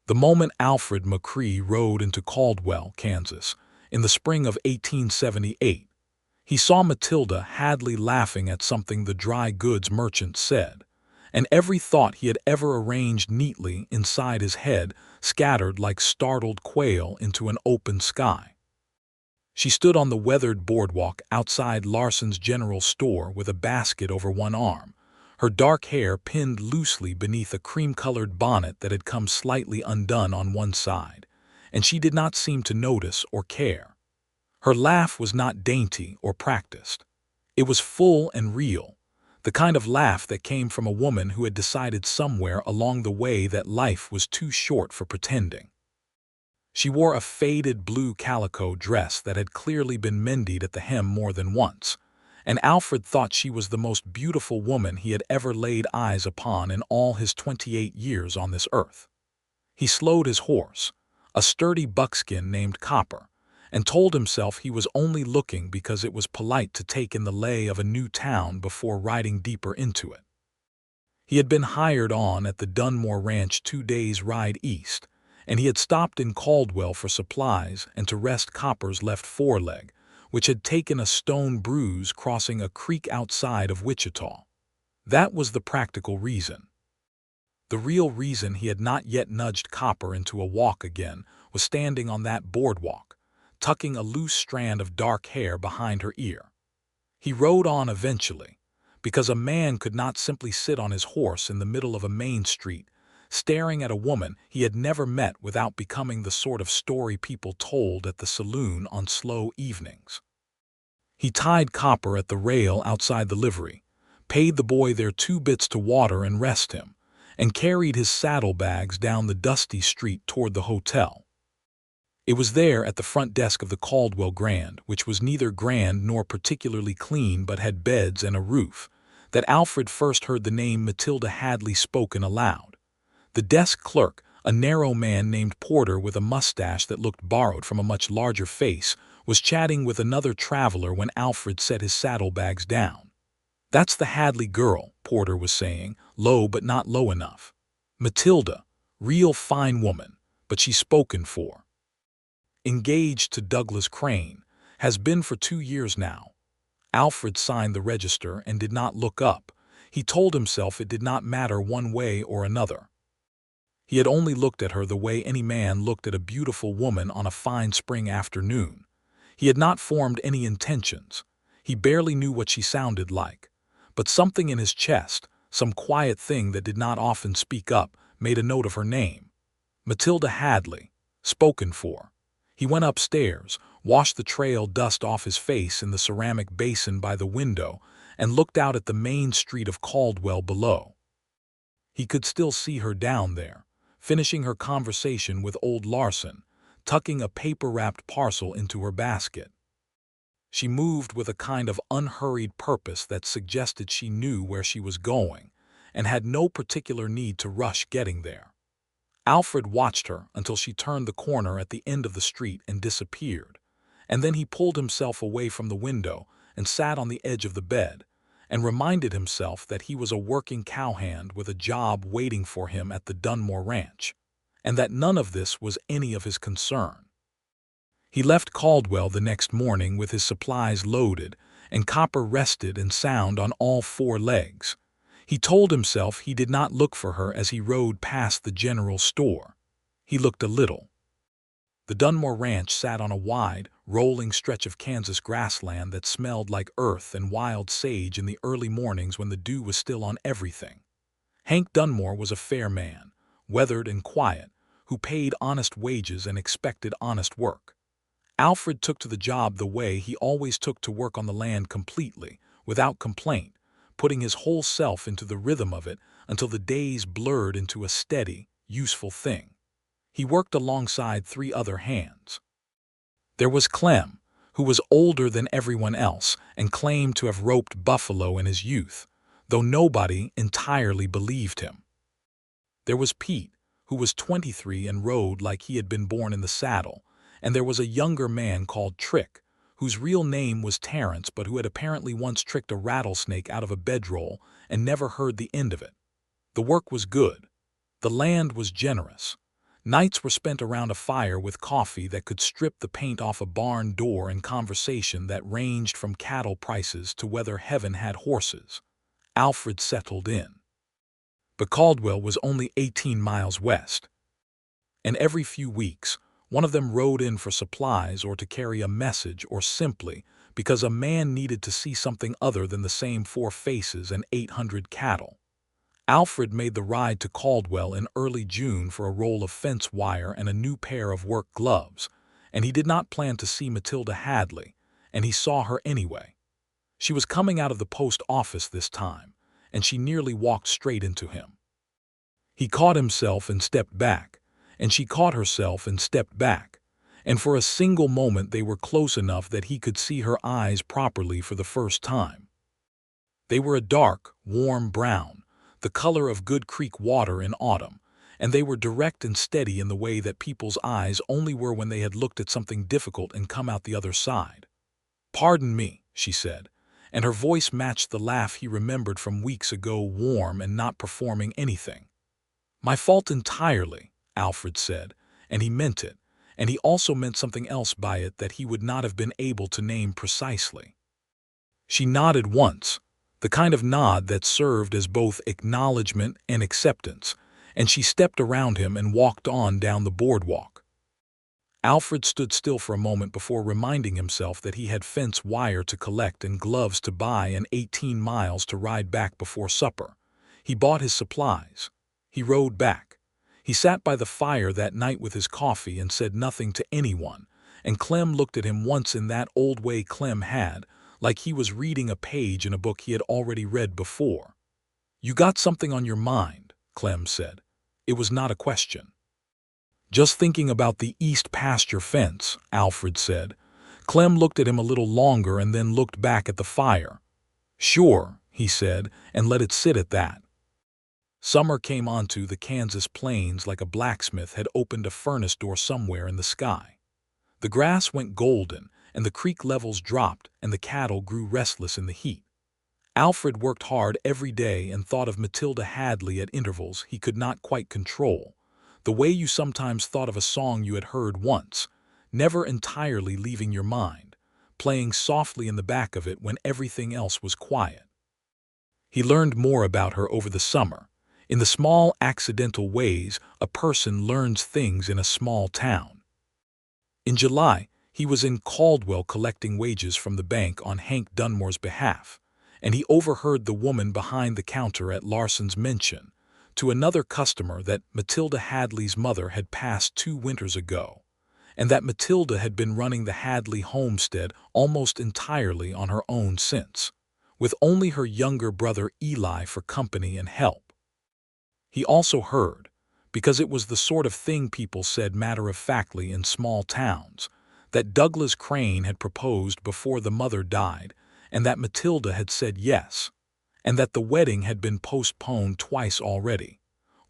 The moment Alfred McCrae rode into Caldwell, Kansas, in the spring of 1878, he saw Matilda Hadley laughing at something the dry goods merchant said, and every thought he had ever arranged neatly inside his head scattered like startled quail into an open sky. She stood on the weathered boardwalk outside Larson's general store with a basket over one arm, her dark hair pinned loosely beneath a cream-colored bonnet that had come slightly undone on one side, and she did not seem to notice or care. Her laugh was not dainty or practiced. It was full and real, the kind of laugh that came from a woman who had decided somewhere along the way that life was too short for pretending. She wore a faded blue calico dress that had clearly been mended at the hem more than once, and Alfred thought she was the most beautiful woman he had ever laid eyes upon in all his 28 years on this earth. He slowed his horse, a sturdy buckskin named Copper, and told himself he was only looking because it was polite to take in the lay of a new town before riding deeper into it. He had been hired on at the Dunmore Ranch 2 days' ride east, and he had stopped in Caldwell for supplies and to rest Copper's left foreleg, which had taken a stone bruise crossing a creek outside of Wichita. That was the practical reason. The real reason he had not yet nudged Copper into a walk again was standing on that boardwalk, tucking a loose strand of dark hair behind her ear. He rode on eventually, because a man could not simply sit on his horse in the middle of a main street, staring at a woman he had never met without becoming the sort of story people told at the saloon on slow evenings. He tied Copper at the rail outside the livery, paid the boy their 2 bits to water and rest him, and carried his saddlebags down the dusty street toward the hotel. It was there at the front desk of the Caldwell Grand, which was neither grand nor particularly clean but had beds and a roof, that Alfred first heard the name Matilda Hadley spoken aloud. The desk clerk, a narrow man named Porter with a mustache that looked borrowed from a much larger face, was chatting with another traveler when Alfred set his saddlebags down. "That's the Hadley girl," Porter was saying, low but not low enough. "Matilda, real fine woman, but she's spoken for. Engaged to Douglas Crane, has been for 2 years now." Alfred signed the register and did not look up. He told himself it did not matter one way or another. He had only looked at her the way any man looked at a beautiful woman on a fine spring afternoon. He had not formed any intentions. He barely knew what she sounded like. But something in his chest, some quiet thing that did not often speak up, made a note of her name. Matilda Hadley, spoken for. He went upstairs, washed the trail dust off his face in the ceramic basin by the window, and looked out at the main street of Caldwell below. He could still see her down there, finishing her conversation with old Larson, tucking a paper-wrapped parcel into her basket. She moved with a kind of unhurried purpose that suggested she knew where she was going, and had no particular need to rush getting there. Alfred watched her until she turned the corner at the end of the street and disappeared, and then he pulled himself away from the window and sat on the edge of the bed, and reminded himself that he was a working cowhand with a job waiting for him at the Dunmore Ranch, and that none of this was any of his concern. He left Caldwell the next morning with his supplies loaded and Copper rested and sound on all 4 legs. He told himself he did not look for her as he rode past the general store. He looked a little. The Dunmore Ranch sat on a wide, rolling stretch of Kansas grassland that smelled like earth and wild sage in the early mornings when the dew was still on everything. Hank Dunmore was a fair man, weathered and quiet, who paid honest wages and expected honest work. Alfred took to the job the way he always took to work on the land completely, without complaint, putting his whole self into the rhythm of it until the days blurred into a steady, useful thing. He worked alongside 3 other hands. There was Clem, who was older than everyone else and claimed to have roped buffalo in his youth, though nobody entirely believed him. There was Pete, who was 23 and rode like he had been born in the saddle, and there was a younger man called Trick, whose real name was Terrence but who had apparently once tricked a rattlesnake out of a bedroll and never heard the end of it. The work was good. The land was generous. Nights were spent around a fire with coffee that could strip the paint off a barn door and conversation that ranged from cattle prices to whether heaven had horses. Alfred settled in. But Caldwell was only 18 miles west, and every few weeks, one of them rode in for supplies or to carry a message or simply because a man needed to see something other than the same 4 faces and 800 cattle. Alfred made the ride to Caldwell in early June for a roll of fence wire and a new pair of work gloves, and he did not plan to see Matilda Hadley, and he saw her anyway. She was coming out of the post office this time, and she nearly walked straight into him. He caught himself and stepped back, and she caught herself and stepped back, and for a single moment they were close enough that he could see her eyes properly for the first time. They were a dark, warm brown, the color of good creek water in autumn, and they were direct and steady in the way that people's eyes only were when they had looked at something difficult and come out the other side. "Pardon me," she said, and her voice matched the laugh he remembered from weeks ago, warm and not performing anything. "My fault entirely," Alfred said, and he meant it, and he also meant something else by it that he would not have been able to name precisely. She nodded once, the kind of nod that served as both acknowledgement and acceptance, and she stepped around him and walked on down the boardwalk. Alfred stood still for a moment before reminding himself that he had fence wire to collect and gloves to buy and 18 miles to ride back before supper. He bought his supplies. He rode back. He sat by the fire that night with his coffee and said nothing to anyone, and Clem looked at him once in that old way Clem had, like he was reading a page in a book he had already read before. "You got something on your mind," Clem said. It was not a question. "Just thinking about the east pasture fence," Alfred said. Clem looked at him a little longer and then looked back at the fire. "Sure," he said, and let it sit at that. Summer came onto the Kansas plains like a blacksmith had opened a furnace door somewhere in the sky. The grass went golden, and the creek levels dropped, and the cattle grew restless in the heat. Alfred worked hard every day and thought of Matilda Hadley at intervals he could not quite control, the way you sometimes thought of a song you had heard once, never entirely leaving your mind, playing softly in the back of it when everything else was quiet. He learned more about her over the summer. In the small, accidental ways a person learns things in a small town. In July, he was in Caldwell collecting wages from the bank on Hank Dunmore's behalf, and he overheard the woman behind the counter at Larson's mention to another customer that Matilda Hadley's mother had passed 2 winters ago, and that Matilda had been running the Hadley homestead almost entirely on her own since, with only her younger brother Eli for company and help. He also heard, because it was the sort of thing people said matter-of-factly in small towns, that Douglas Crane had proposed before the mother died, and that Matilda had said yes, and that the wedding had been postponed twice already,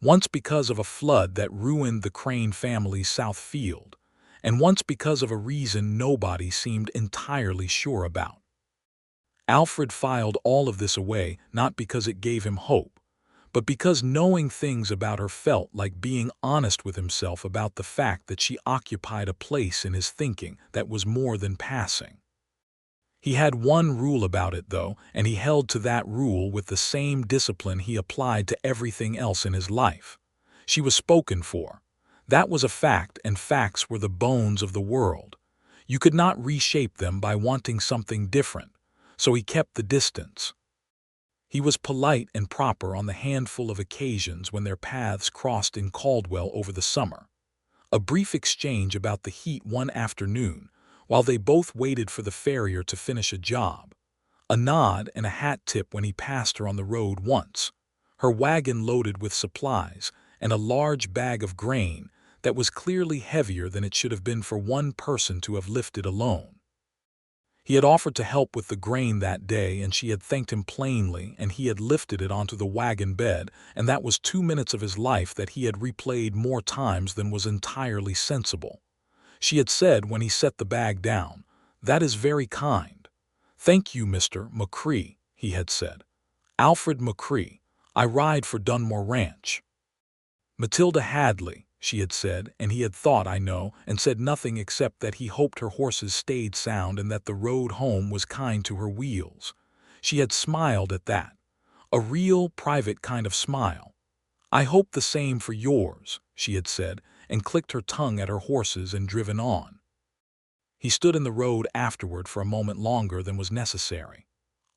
once because of a flood that ruined the Crane family's south field, and once because of a reason nobody seemed entirely sure about. Alfred filed all of this away not because it gave him hope, but because knowing things about her felt like being honest with himself about the fact that she occupied a place in his thinking that was more than passing. He had one rule about it, though, and he held to that rule with the same discipline he applied to everything else in his life. She was spoken for. That was a fact, and facts were the bones of the world. You could not reshape them by wanting something different, so he kept the distance. He was polite and proper on the handful of occasions when their paths crossed in Caldwell over the summer. A brief exchange about the heat one afternoon, while they both waited for the farrier to finish a job. A nod and a hat tip when he passed her on the road once, her wagon loaded with supplies, and a large bag of grain that was clearly heavier than it should have been for one person to have lifted alone. He had offered to help with the grain that day, and she had thanked him plainly, and he had lifted it onto the wagon bed, and that was 2 minutes of his life that he had replayed more times than was entirely sensible. She had said when he set the bag down, "That is very kind." "Thank you, Mr. McCrae," he had said. "Alfred McCrae. I ride for Dunmore Ranch." "Matilda Hadley," she had said, and he had thought, I know, and said nothing except that he hoped her horses stayed sound and that the road home was kind to her wheels. She had smiled at that. A real, private kind of smile. I hope the same for yours, she had said, and clicked her tongue at her horses and driven on. He stood in the road afterward for a moment longer than was necessary.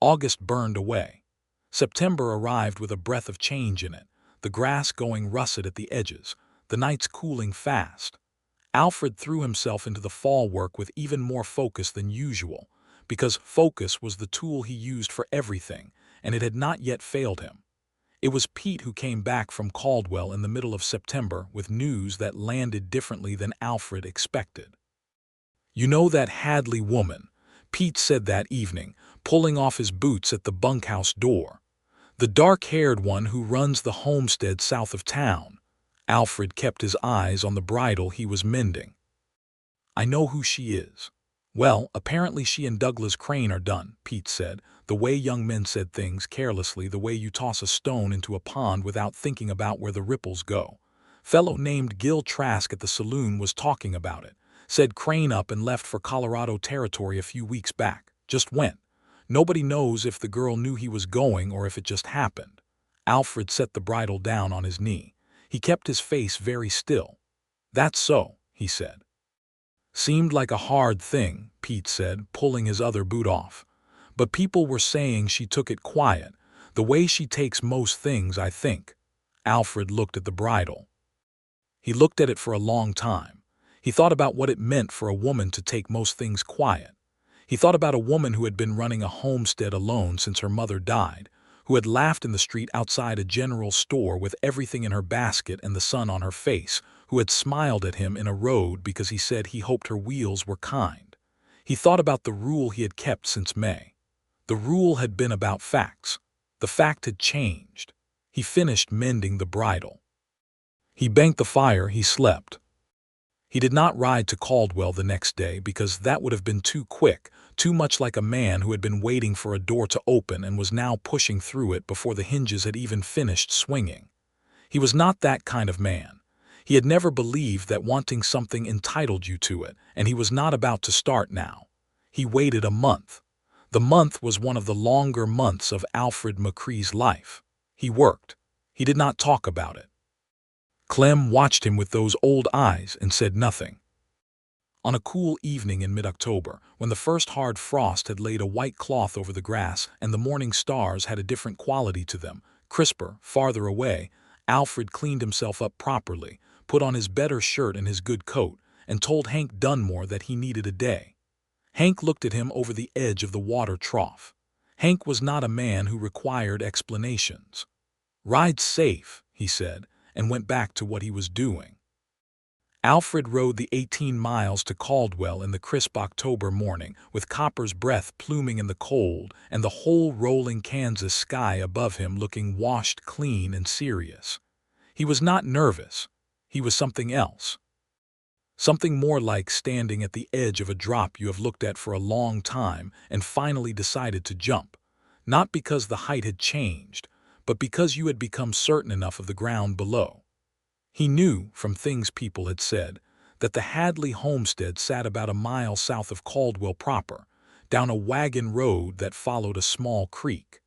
August burned away. September arrived with a breath of change in it, the grass going russet at the edges, the nights cooling fast. Alfred threw himself into the fall work with even more focus than usual, because focus was the tool he used for everything, and it had not yet failed him. It was Pete who came back from Caldwell in the middle of September with news that landed differently than Alfred expected. "You know that Hadley woman," Pete said that evening, pulling off his boots at the bunkhouse door. "The dark-haired one who runs the homestead south of town." Alfred kept his eyes on the bridle he was mending. "I know who she is." "Well, apparently she and Douglas Crane are done," Pete said, the way young men said things carelessly, the way you toss a stone into a pond without thinking about where the ripples go. "Fellow named Gil Trask at the saloon was talking about it. Said Crane up and left for Colorado Territory a few weeks back. Just went. Nobody knows if the girl knew he was going or if it just happened." Alfred set the bridle down on his knee. He kept his face very still. "That's so," he said. "Seemed like a hard thing," Pete said, pulling his other boot off. "But people were saying she took it quiet, the way she takes most things, I think." Alfred looked at the bridle. He looked at it for a long time. He thought about what it meant for a woman to take most things quiet. He thought about a woman who had been running a homestead alone since her mother died, who had laughed in the street outside a general store with everything in her basket and the sun on her face, who had smiled at him in a road because he said he hoped her wheels were kind. He thought about the rule he had kept since May. The rule had been about facts. The fact had changed. He finished mending the bridle. He banked the fire, he slept. He did not ride to Caldwell the next day because that would have been too quick, too much like a man who had been waiting for a door to open and was now pushing through it before the hinges had even finished swinging. He was not that kind of man. He had never believed that wanting something entitled you to it, and he was not about to start now. He waited a month. The month was one of the longer months of Alfred McCrae's life. He worked. He did not talk about it. Clem watched him with those old eyes and said nothing. On a cool evening in mid-October, when the first hard frost had laid a white cloth over the grass and the morning stars had a different quality to them, crisper, farther away, Alfred cleaned himself up properly, put on his better shirt and his good coat, and told Hank Dunmore that he needed a day. Hank looked at him over the edge of the water trough. Hank was not a man who required explanations. "Ride safe," he said, and went back to what he was doing. Alfred rode the 18 miles to Caldwell in the crisp October morning, with Copper's breath pluming in the cold and the whole rolling Kansas sky above him looking washed clean and serious. He was not nervous. He was something else. Something more like standing at the edge of a drop you have looked at for a long time and finally decided to jump, not because the height had changed, but because you had become certain enough of the ground below. He knew, from things people had said, that the Hadley homestead sat about a mile south of Caldwell proper, down a wagon road that followed a small creek.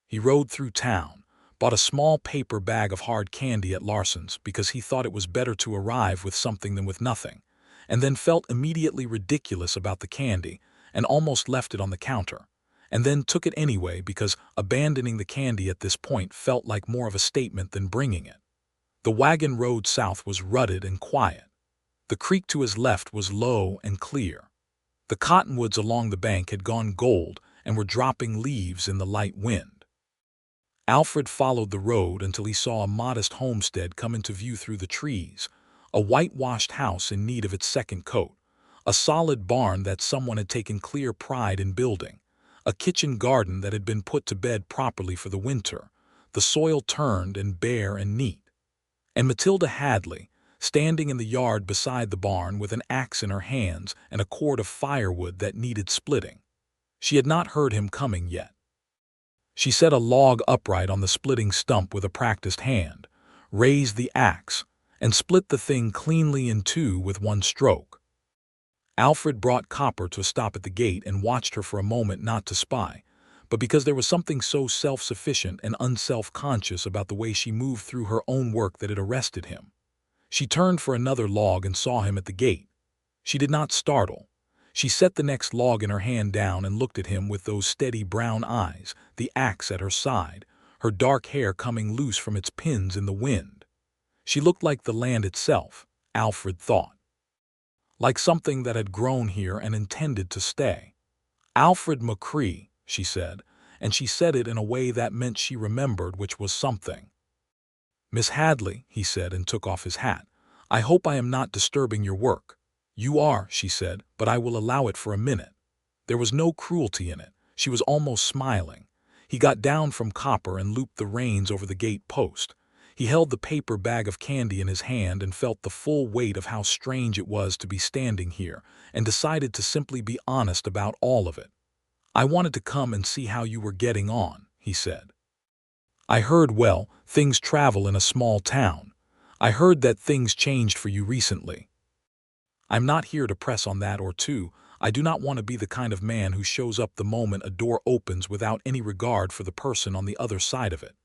He rode through town, bought a small paper bag of hard candy at Larson's because he thought it was better to arrive with something than with nothing, and then felt immediately ridiculous about the candy and almost left it on the counter, and then took it anyway because abandoning the candy at this point felt like more of a statement than bringing it. The wagon road south was rutted and quiet. The creek to his left was low and clear. The cottonwoods along the bank had gone gold and were dropping leaves in the light wind. Alfred followed the road until he saw a modest homestead come into view through the trees, a whitewashed house in need of its second coat, a solid barn that someone had taken clear pride in building, a kitchen garden that had been put to bed properly for the winter, the soil turned and bare and neat. And Matilda Hadley, standing in the yard beside the barn with an axe in her hands and a cord of firewood that needed splitting. She had not heard him coming yet. She set a log upright on the splitting stump with a practiced hand, raised the axe, and split the thing cleanly in two with one stroke. Alfred brought Copper to a stop at the gate and watched her for a moment, not to spy, but because there was something so self-sufficient and unself-conscious about the way she moved through her own work that it arrested him. She turned for another log and saw him at the gate. She did not startle. She set the next log in her hand down and looked at him with those steady brown eyes, the axe at her side, her dark hair coming loose from its pins in the wind. She looked like the land itself, Alfred thought. Like something that had grown here and intended to stay. "Alfred McCrae," she said, and she said it in a way that meant she remembered, which was something. "Miss Hadley," he said, and took off his hat. "I hope I am not disturbing your work." "You are," she said, "but I will allow it for a minute." There was no cruelty in it. She was almost smiling. He got down from Copper and looped the reins over the gate post. He held the paper bag of candy in his hand and felt the full weight of how strange it was to be standing here, and decided to simply be honest about all of it. "I wanted to come and see how you were getting on," he said. "I heard, well, things travel in a small town. I heard that things changed for you recently. I'm not here to press on that or two. I do not want to be the kind of man who shows up the moment a door opens without any regard for the person on the other side of it."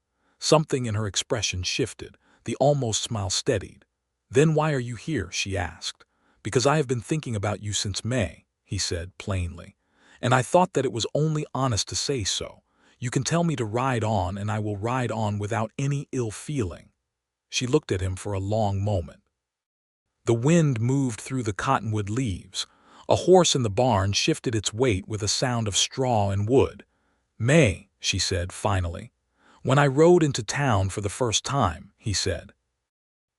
Something in her expression shifted. The almost smile steadied. "Then why are you here?" she asked. "Because I have been thinking about you since May," he said plainly. "And I thought that it was only honest to say so. You can tell me to ride on, and I will ride on without any ill feeling." She looked at him for a long moment. The wind moved through the cottonwood leaves. A horse in the barn shifted its weight with a sound of straw and wood. "May," she said finally. "When I rode into town for the first time," he said.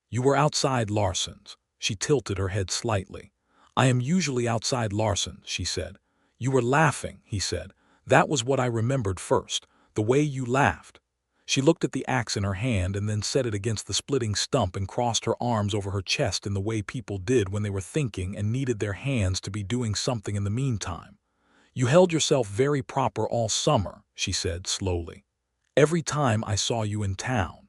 "You were outside Larson's." She tilted her head slightly. "I am usually outside Larson's," she said. "You were laughing," he said. "That was what I remembered first, the way you laughed." She looked at the axe in her hand and then set it against the splitting stump and crossed her arms over her chest in the way people did when they were thinking and needed their hands to be doing something in the meantime. "You held yourself very proper all summer," she said slowly. "Every time I saw you in town.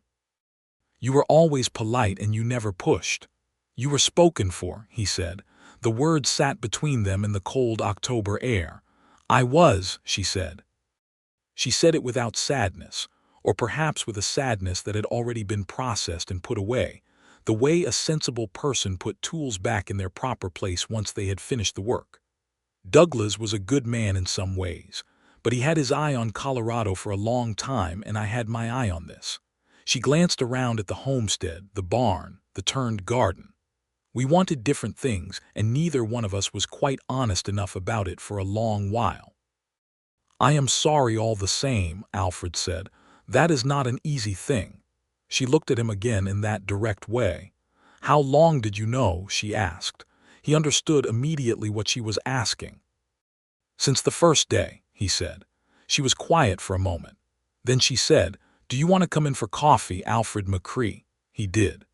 You were always polite and you never pushed. You were spoken for," he said. The words sat between them in the cold October air. "I was," she said. She said it without sadness, or perhaps with a sadness that had already been processed and put away, the way a sensible person put tools back in their proper place once they had finished the work. "Douglas was a good man in some ways, but he had his eye on Colorado for a long time, and I had my eye on this." She glanced around at the homestead, the barn, the turned garden. "We wanted different things, and neither one of us was quite honest enough about it for a long while." "I am sorry all the same," Alfred said. "That is not an easy thing." She looked at him again in that direct way. "How long did you know?" she asked. He understood immediately what she was asking. "Since the first day," he said. She was quiet for a moment. Then she said, "Do you want to come in for coffee, Alfred McCrae?" He did.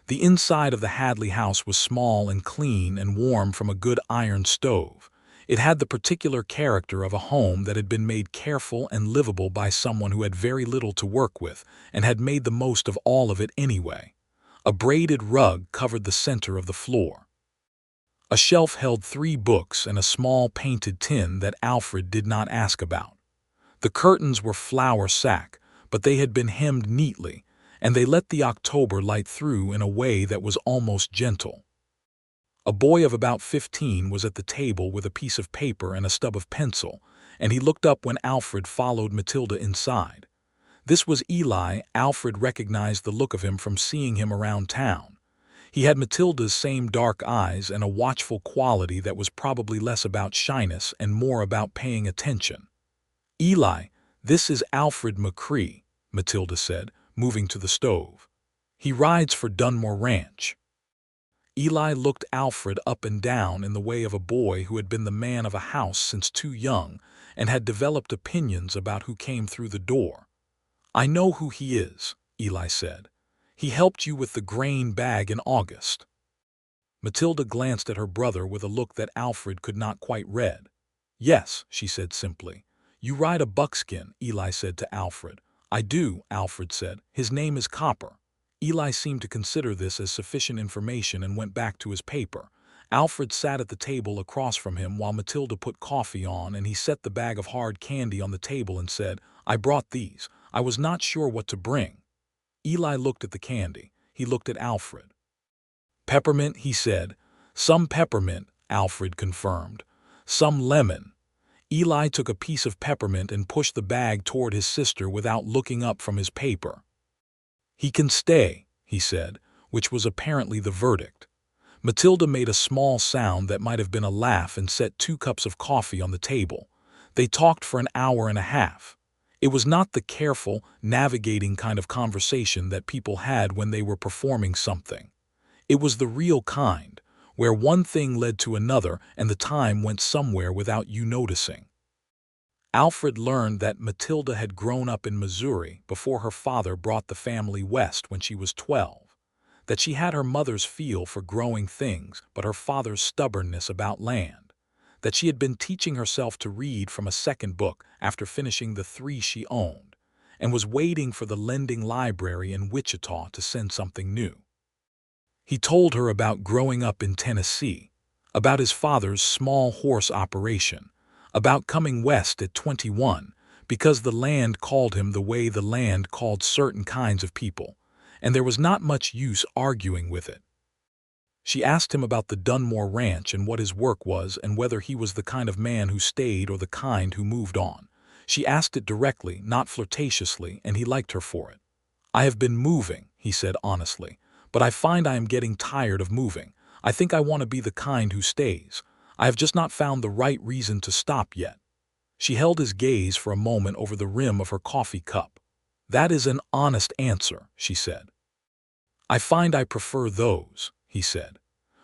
The inside of the Hadley house was small and clean and warm from a good iron stove. It had the particular character of a home that had been made careful and livable by someone who had very little to work with and had made the most of all of it anyway. A braided rug covered the center of the floor. A shelf held 3 books and a small painted tin that Alfred did not ask about. The curtains were flour sack, but they had been hemmed neatly, and they let the October light through in a way that was almost gentle. A boy of about 15 was at the table with a piece of paper and a stub of pencil, and he looked up when Alfred followed Matilda inside. This was Eli. Alfred recognized the look of him from seeing him around town. He had Matilda's same dark eyes and a watchful quality that was probably less about shyness and more about paying attention. "Eli, this is Alfred McCrae," Matilda said, moving to the stove. "He rides for Dunmore Ranch." Eli looked Alfred up and down in the way of a boy who had been the man of a house since too young and had developed opinions about who came through the door. "I know who he is," Eli said. "He helped you with the grain bag in August." Matilda glanced at her brother with a look that Alfred could not quite read. "Yes," she said simply. "You ride a buckskin," Eli said to Alfred. "I do," Alfred said. "His name is Copper." Eli seemed to consider this as sufficient information and went back to his paper. Alfred sat at the table across from him while Matilda put coffee on, and he set the bag of hard candy on the table and said, "I brought these. I was not sure what to bring." Eli looked at the candy. He looked at Alfred. "Peppermint," he said. "Some peppermint," Alfred confirmed. "Some lemon." Eli took a piece of peppermint and pushed the bag toward his sister without looking up from his paper. "He can stay," he said, which was apparently the verdict. Matilda made a small sound that might have been a laugh and set 2 cups of coffee on the table. They talked for an hour and a half. It was not the careful, navigating kind of conversation that people had when they were performing something. It was the real kind, where one thing led to another and the time went somewhere without you noticing. Alfred learned that Matilda had grown up in Missouri before her father brought the family west when she was 12, that she had her mother's feel for growing things but her father's stubbornness about land, that she had been teaching herself to read from a second book after finishing the 3 she owned, and was waiting for the lending library in Wichita to send something new. He told her about growing up in Tennessee, about his father's small horse operation, about coming west at 21 because the land called him the way the land called certain kinds of people, and there was not much use arguing with it. She asked him about the Dunmore Ranch and what his work was and whether he was the kind of man who stayed or the kind who moved on. She asked it directly, not flirtatiously, and he liked her for it. "I have been moving," he said honestly, "but I find I am getting tired of moving. I think I want to be the kind who stays. I have just not found the right reason to stop yet." She held his gaze for a moment over the rim of her coffee cup. "That is an honest answer," she said. "I find I prefer those," he said.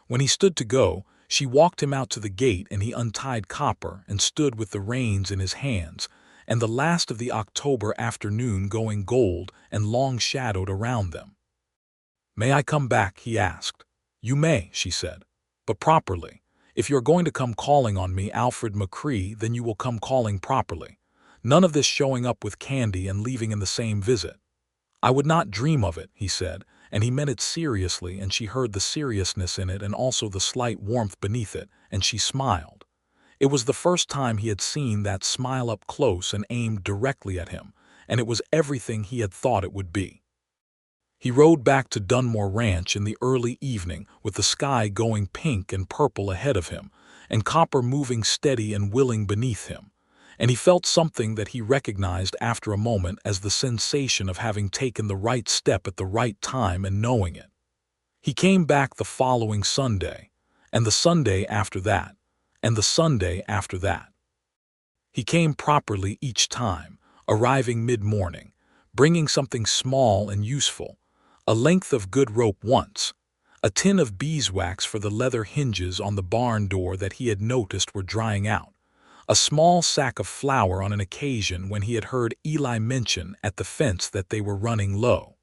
When he stood to go, she walked him out to the gate and he untied Copper and stood with the reins in his hands, and the last of the October afternoon going gold and long-shadowed around them. "May I come back?" he asked. "You may," she said, "but properly. If you are going to come calling on me, Alfred McCrae, then you will come calling properly. None of this showing up with candy and leaving in the same visit." "I would not dream of it," he said, and he meant it seriously, and she heard the seriousness in it and also the slight warmth beneath it, and she smiled. It was the first time he had seen that smile up close and aimed directly at him, and it was everything he had thought it would be. He rode back to Dunmore Ranch in the early evening with the sky going pink and purple ahead of him, and Copper moving steady and willing beneath him, and he felt something that he recognized after a moment as the sensation of having taken the right step at the right time and knowing it. He came back the following Sunday, and the Sunday after that, and the Sunday after that. He came properly each time, arriving mid-morning, bringing something small and useful, a length of good rope once, a tin of beeswax for the leather hinges on the barn door that he had noticed were drying out, a small sack of flour on an occasion when he had heard Eli mention at the fence that they were running low.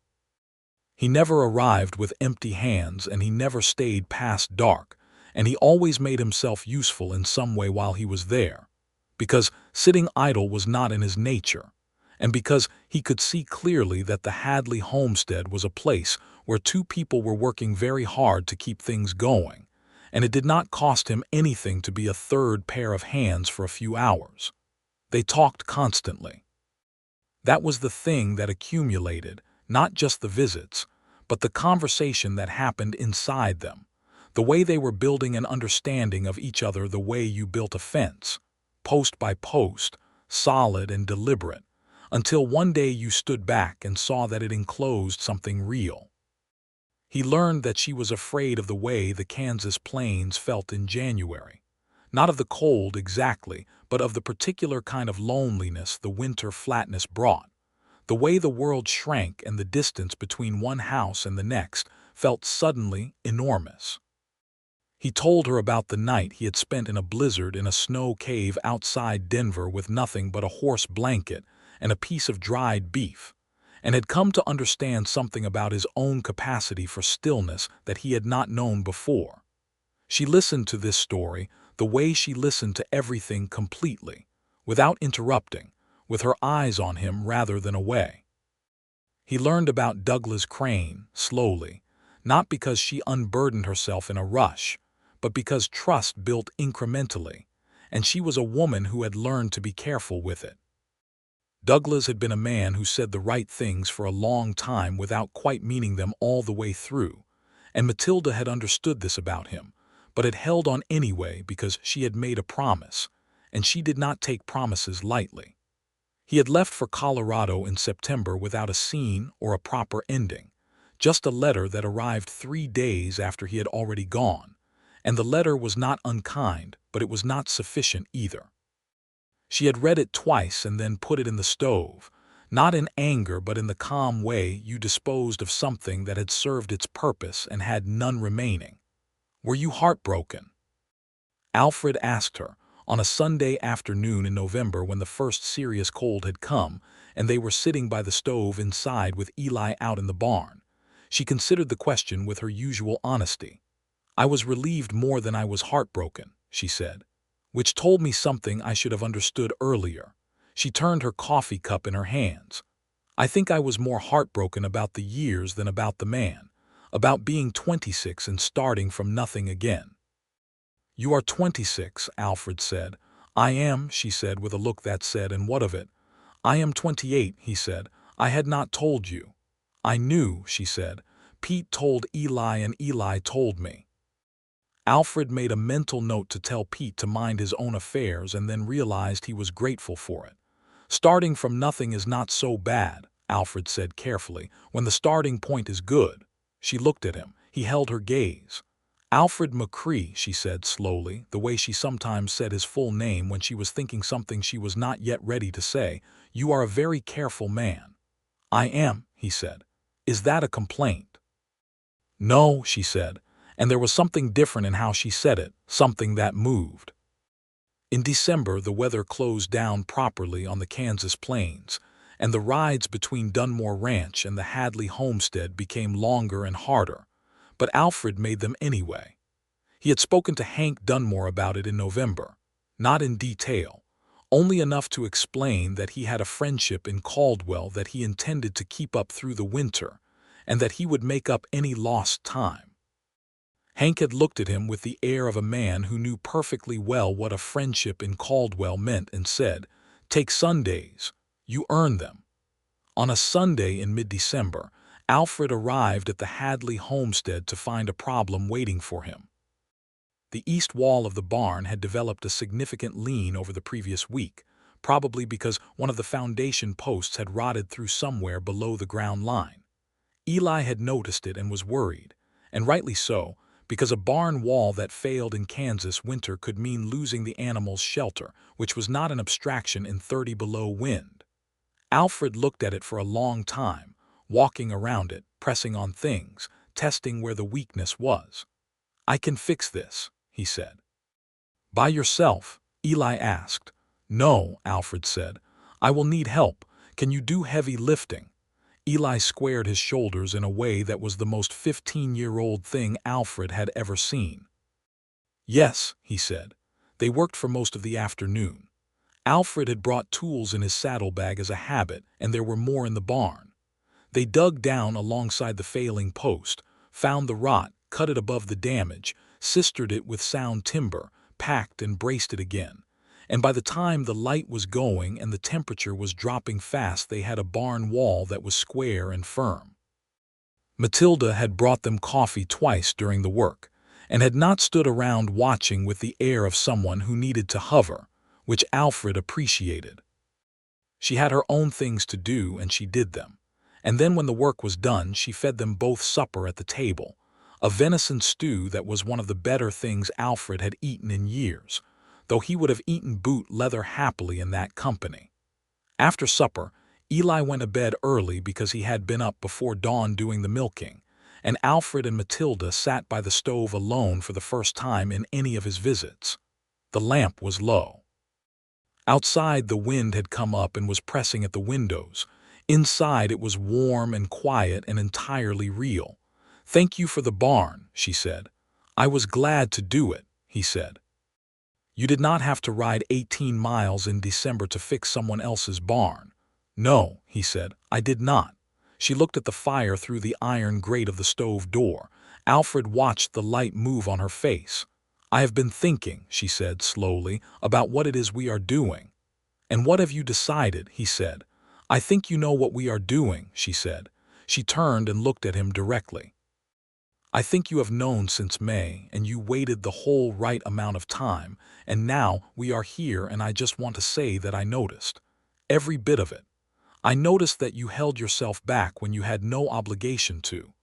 He never arrived with empty hands, and he never stayed past dark, and he always made himself useful in some way while he was there, because sitting idle was not in his nature, and because he could see clearly that the Hadley homestead was a place where 2 people were working very hard to keep things going, and it did not cost him anything to be a 3rd pair of hands for a few hours. They talked constantly. That was the thing that accumulated, not just the visits, but the conversation that happened inside them, the way they were building an understanding of each other, the way you built a fence, post by post, solid and deliberate, until one day you stood back and saw that it enclosed something real. He learned that she was afraid of the way the Kansas plains felt in January, not of the cold exactly, but of the particular kind of loneliness the winter flatness brought, the way the world shrank and the distance between one house and the next felt suddenly enormous. He told her about the night he had spent in a blizzard in a snow cave outside Denver with nothing but a horse blanket and a piece of dried beef, and had come to understand something about his own capacity for stillness that he had not known before. She listened to this story the way she listened to everything completely, without interrupting, with her eyes on him rather than away. He learned about Douglas Crane, slowly, not because she unburdened herself in a rush, but because trust built incrementally, and she was a woman who had learned to be careful with it. Douglas had been a man who said the right things for a long time without quite meaning them all the way through, and Matilda had understood this about him, but had held on anyway because she had made a promise, and she did not take promises lightly. He had left for Colorado in September without a scene or a proper ending, just a letter that arrived 3 days after he had already gone, and the letter was not unkind, but it was not sufficient either. She had read it twice and then put it in the stove, not in anger but in the calm way you disposed of something that had served its purpose and had none remaining. "Were you heartbroken?" Alfred asked her, on a Sunday afternoon in November when the first serious cold had come, and they were sitting by the stove inside with Eli out in the barn. She considered the question with her usual honesty. "I was relieved more than I was heartbroken," she said, "which told me something I should have understood earlier." She turned her coffee cup in her hands. "I think I was more heartbroken about the years than about the man, about being 26 and starting from nothing again." "You are 26, Alfred said. "I am," she said with a look that said, "And what of it?" "I am 28, he said. "I had not told you." "I knew," she said. "Pete told Eli and Eli told me." Alfred made a mental note to tell Pete to mind his own affairs and then realized he was grateful for it. "Starting from nothing is not so bad," Alfred said carefully, "when the starting point is good." She looked at him. He held her gaze. "Alfred McCrae," she said slowly, the way she sometimes said his full name when she was thinking something she was not yet ready to say, "you are a very careful man." "I am," he said. "Is that a complaint?" "No," she said, and there was something different in how she said it, something that moved. In December, the weather closed down properly on the Kansas plains, and the rides between Dunmore Ranch and the Hadley homestead became longer and harder, but Alfred made them anyway. He had spoken to Hank Dunmore about it in November, not in detail, only enough to explain that he had a friendship in Caldwell that he intended to keep up through the winter, and that he would make up any lost time. Hank had looked at him with the air of a man who knew perfectly well what a friendship in Caldwell meant and said, "Take Sundays. You earn them." On a Sunday in mid-December, Alfred arrived at the Hadley homestead to find a problem waiting for him. The east wall of the barn had developed a significant lean over the previous week, probably because one of the foundation posts had rotted through somewhere below the ground line. Eli had noticed it and was worried, and rightly so, because a barn wall that failed in Kansas winter could mean losing the animals' shelter, which was not an abstraction in 30 below wind. Alfred looked at it for a long time, walking around it, pressing on things, testing where the weakness was. "I can fix this," he said. "By yourself?" Eli asked. "No," Alfred said. "I will need help. Can you do heavy lifting?" Eli squared his shoulders in a way that was the most 15-year-old thing Alfred had ever seen. "Yes," he said. They worked for most of the afternoon. Alfred had brought tools in his saddlebag as a habit, and there were more in the barn. They dug down alongside the failing post, found the rot, cut it above the damage, sistered it with sound timber, packed and braced it again. And by the time the light was going and the temperature was dropping fast, they had a barn wall that was square and firm. Matilda had brought them coffee twice during the work, and had not stood around watching with the air of someone who needed to hover, which Alfred appreciated. She had her own things to do, and she did them. And then when the work was done, she fed them both supper at the table, a venison stew that was one of the better things Alfred had eaten in years, though he would have eaten boot leather happily in that company. After supper, Eli went to bed early because he had been up before dawn doing the milking, and Alfred and Matilda sat by the stove alone for the first time in any of his visits. The lamp was low. Outside, the wind had come up and was pressing at the windows. Inside, it was warm and quiet and entirely real. "Thank you for the barn," she said. "I was glad to do it," he said. "You did not have to ride 18 miles in December to fix someone else's barn." "No," he said, "I did not." She looked at the fire through the iron grate of the stove door. Alfred watched the light move on her face. "I have been thinking," she said slowly, "about what it is we are doing." "And what have you decided?" he said. "I think you know what we are doing," she said. She turned and looked at him directly. "I think you have known since May, and you waited the whole right amount of time, and now we are here, and I just want to say that I noticed. Every bit of it. I noticed that you held yourself back when you had no obligation to.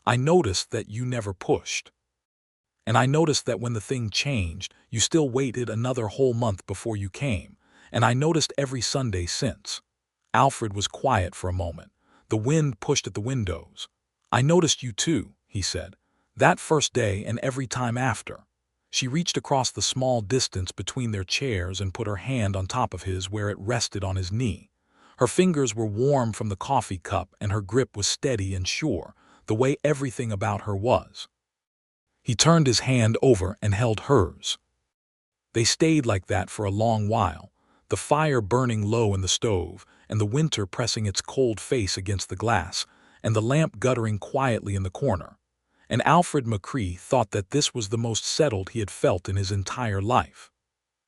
I noticed that you never pushed. And I noticed that when the thing changed, you still waited another whole month before you came, and I noticed every Sunday since." Alfred was quiet for a moment. The wind pushed at the windows. "I noticed you too," he said. "That first day and every time after." She reached across the small distance between their chairs and put her hand on top of his where it rested on his knee. Her fingers were warm from the coffee cup and her grip was steady and sure, the way everything about her was. He turned his hand over and held hers. They stayed like that for a long while, the fire burning low in the stove, and the winter pressing its cold face against the glass, and the lamp guttering quietly in the corner. And Alfred McCrae thought that this was the most settled he had felt in his entire life.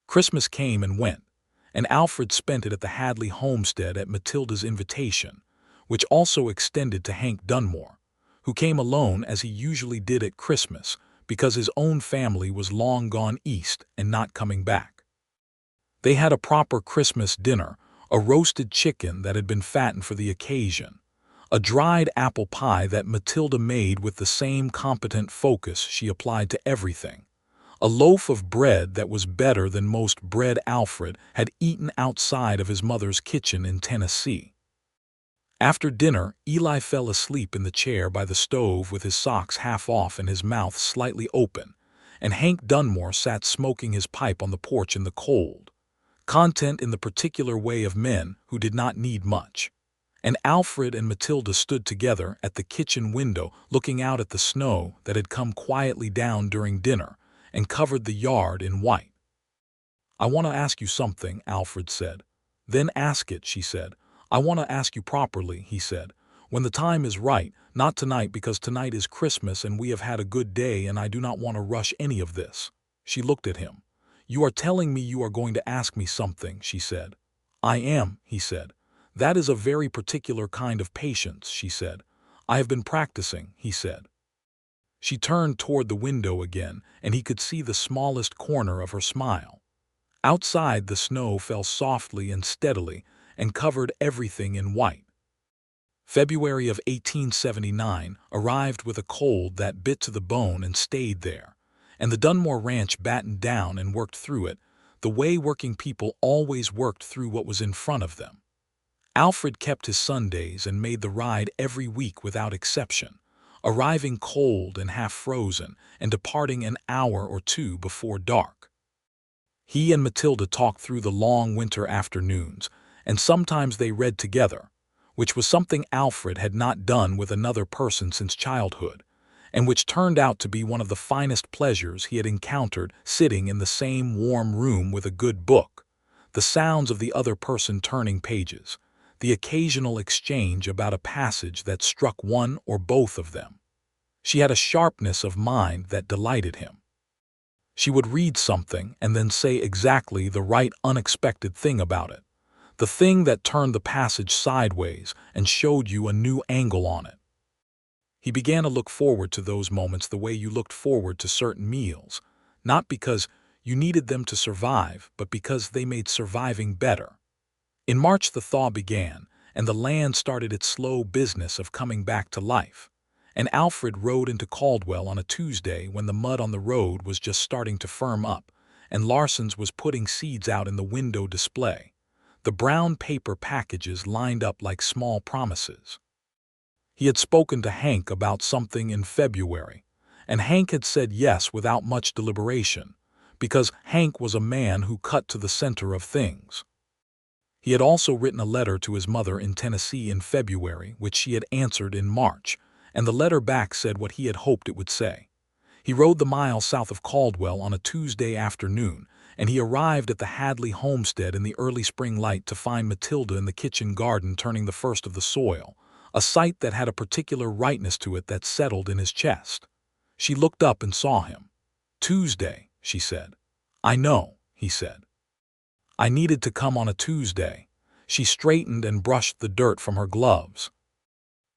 Christmas came and went, and Alfred spent it at the Hadley homestead at Matilda's invitation, which also extended to Hank Dunmore, who came alone as he usually did at Christmas because his own family was long gone east and not coming back. They had a proper Christmas dinner, a roasted chicken that had been fattened for the occasion, a dried apple pie that Matilda made with the same competent focus she applied to everything, a loaf of bread that was better than most bread Alfred had eaten outside of his mother's kitchen in Tennessee. After dinner, Eli fell asleep in the chair by the stove with his socks half off and his mouth slightly open, and Hank Dunmore sat smoking his pipe on the porch in the cold, content in the particular way of men who did not need much. And Alfred and Matilda stood together at the kitchen window looking out at the snow that had come quietly down during dinner and covered the yard in white. "I want to ask you something," Alfred said. "Then ask it," she said. "I want to ask you properly," he said. "When the time is right, not tonight because tonight is Christmas and we have had a good day and I do not want to rush any of this." She looked at him. "You are telling me you are going to ask me something," she said. "I am," he said. "That is a very particular kind of patience," she said. "I have been practicing," he said. She turned toward the window again, and he could see the smallest corner of her smile. Outside, the snow fell softly and steadily and covered everything in white. February of 1879 arrived with a cold that bit to the bone and stayed there, and the Dunmore ranch battened down and worked through it, the way working people always worked through what was in front of them. Alfred kept his Sundays and made the ride every week without exception, arriving cold and half frozen and departing an hour or two before dark. He and Matilda talked through the long winter afternoons, and sometimes they read together, which was something Alfred had not done with another person since childhood, and which turned out to be one of the finest pleasures he had encountered sitting in the same warm room with a good book, the sounds of the other person turning pages, the occasional exchange about a passage that struck one or both of them. She had a sharpness of mind that delighted him. She would read something and then say exactly the right unexpected thing about it, the thing that turned the passage sideways and showed you a new angle on it. He began to look forward to those moments the way you looked forward to certain meals, not because you needed them to survive, but because they made surviving better. In March the thaw began, and the land started its slow business of coming back to life, and Alfred rode into Caldwell on a Tuesday when the mud on the road was just starting to firm up, and Larson's was putting seeds out in the window display, the brown paper packages lined up like small promises. He had spoken to Hank about something in February, and Hank had said yes without much deliberation, because Hank was a man who cut to the center of things. He had also written a letter to his mother in Tennessee in February, which she had answered in March, and the letter back said what he had hoped it would say. He rode the mile south of Caldwell on a Tuesday afternoon, and he arrived at the Hadley homestead in the early spring light to find Matilda in the kitchen garden turning the first of the soil, a sight that had a particular rightness to it that settled in his chest. She looked up and saw him. "Tuesday," she said. "I know," he said. "I needed to come on a Tuesday." She straightened and brushed the dirt from her gloves.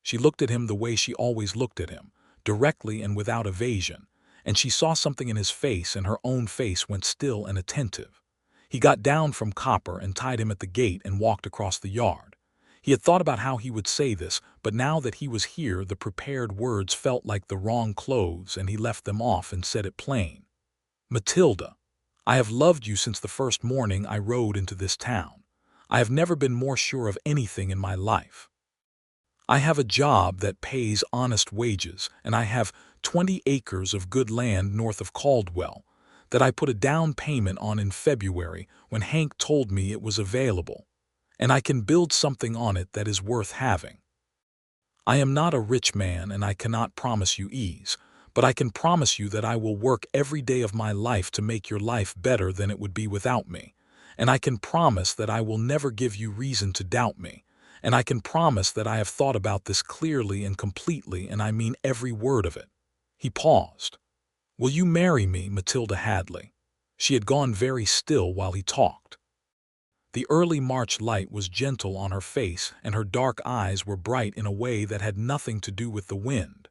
She looked at him the way she always looked at him, directly and without evasion, and she saw something in his face, and her own face went still and attentive. He got down from Copper and tied him at the gate and walked across the yard. He had thought about how he would say this, but now that he was here the prepared words felt like the wrong clothes, and he left them off and said it plain. "Matilda, I have loved you since the first morning I rode into this town. I have never been more sure of anything in my life. I have a job that pays honest wages, and I have 20 acres of good land north of Caldwell that I put a down payment on in February when Hank told me it was available, and I can build something on it that is worth having. I am not a rich man, and I cannot promise you ease, but I can promise you that I will work every day of my life to make your life better than it would be without me, and I can promise that I will never give you reason to doubt me, and I can promise that I have thought about this clearly and completely, and I mean every word of it." He paused. "Will you marry me, Matilda Hadley?" She had gone very still while he talked. The early March light was gentle on her face, and her dark eyes were bright in a way that had nothing to do with the wind.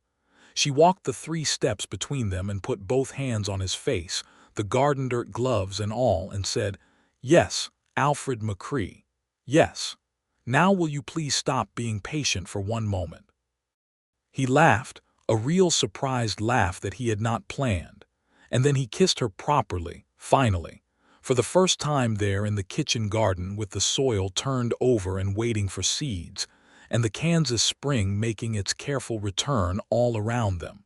She walked the 3 steps between them and put both hands on his face, the garden dirt gloves and all, and said, "Yes, Alfred McCrae, yes. Now will you please stop being patient for one moment?" He laughed, a real surprised laugh that he had not planned, and then he kissed her properly, finally, for the first time there in the kitchen garden, with the soil turned over and waiting for seeds, and the Kansas spring making its careful return all around them.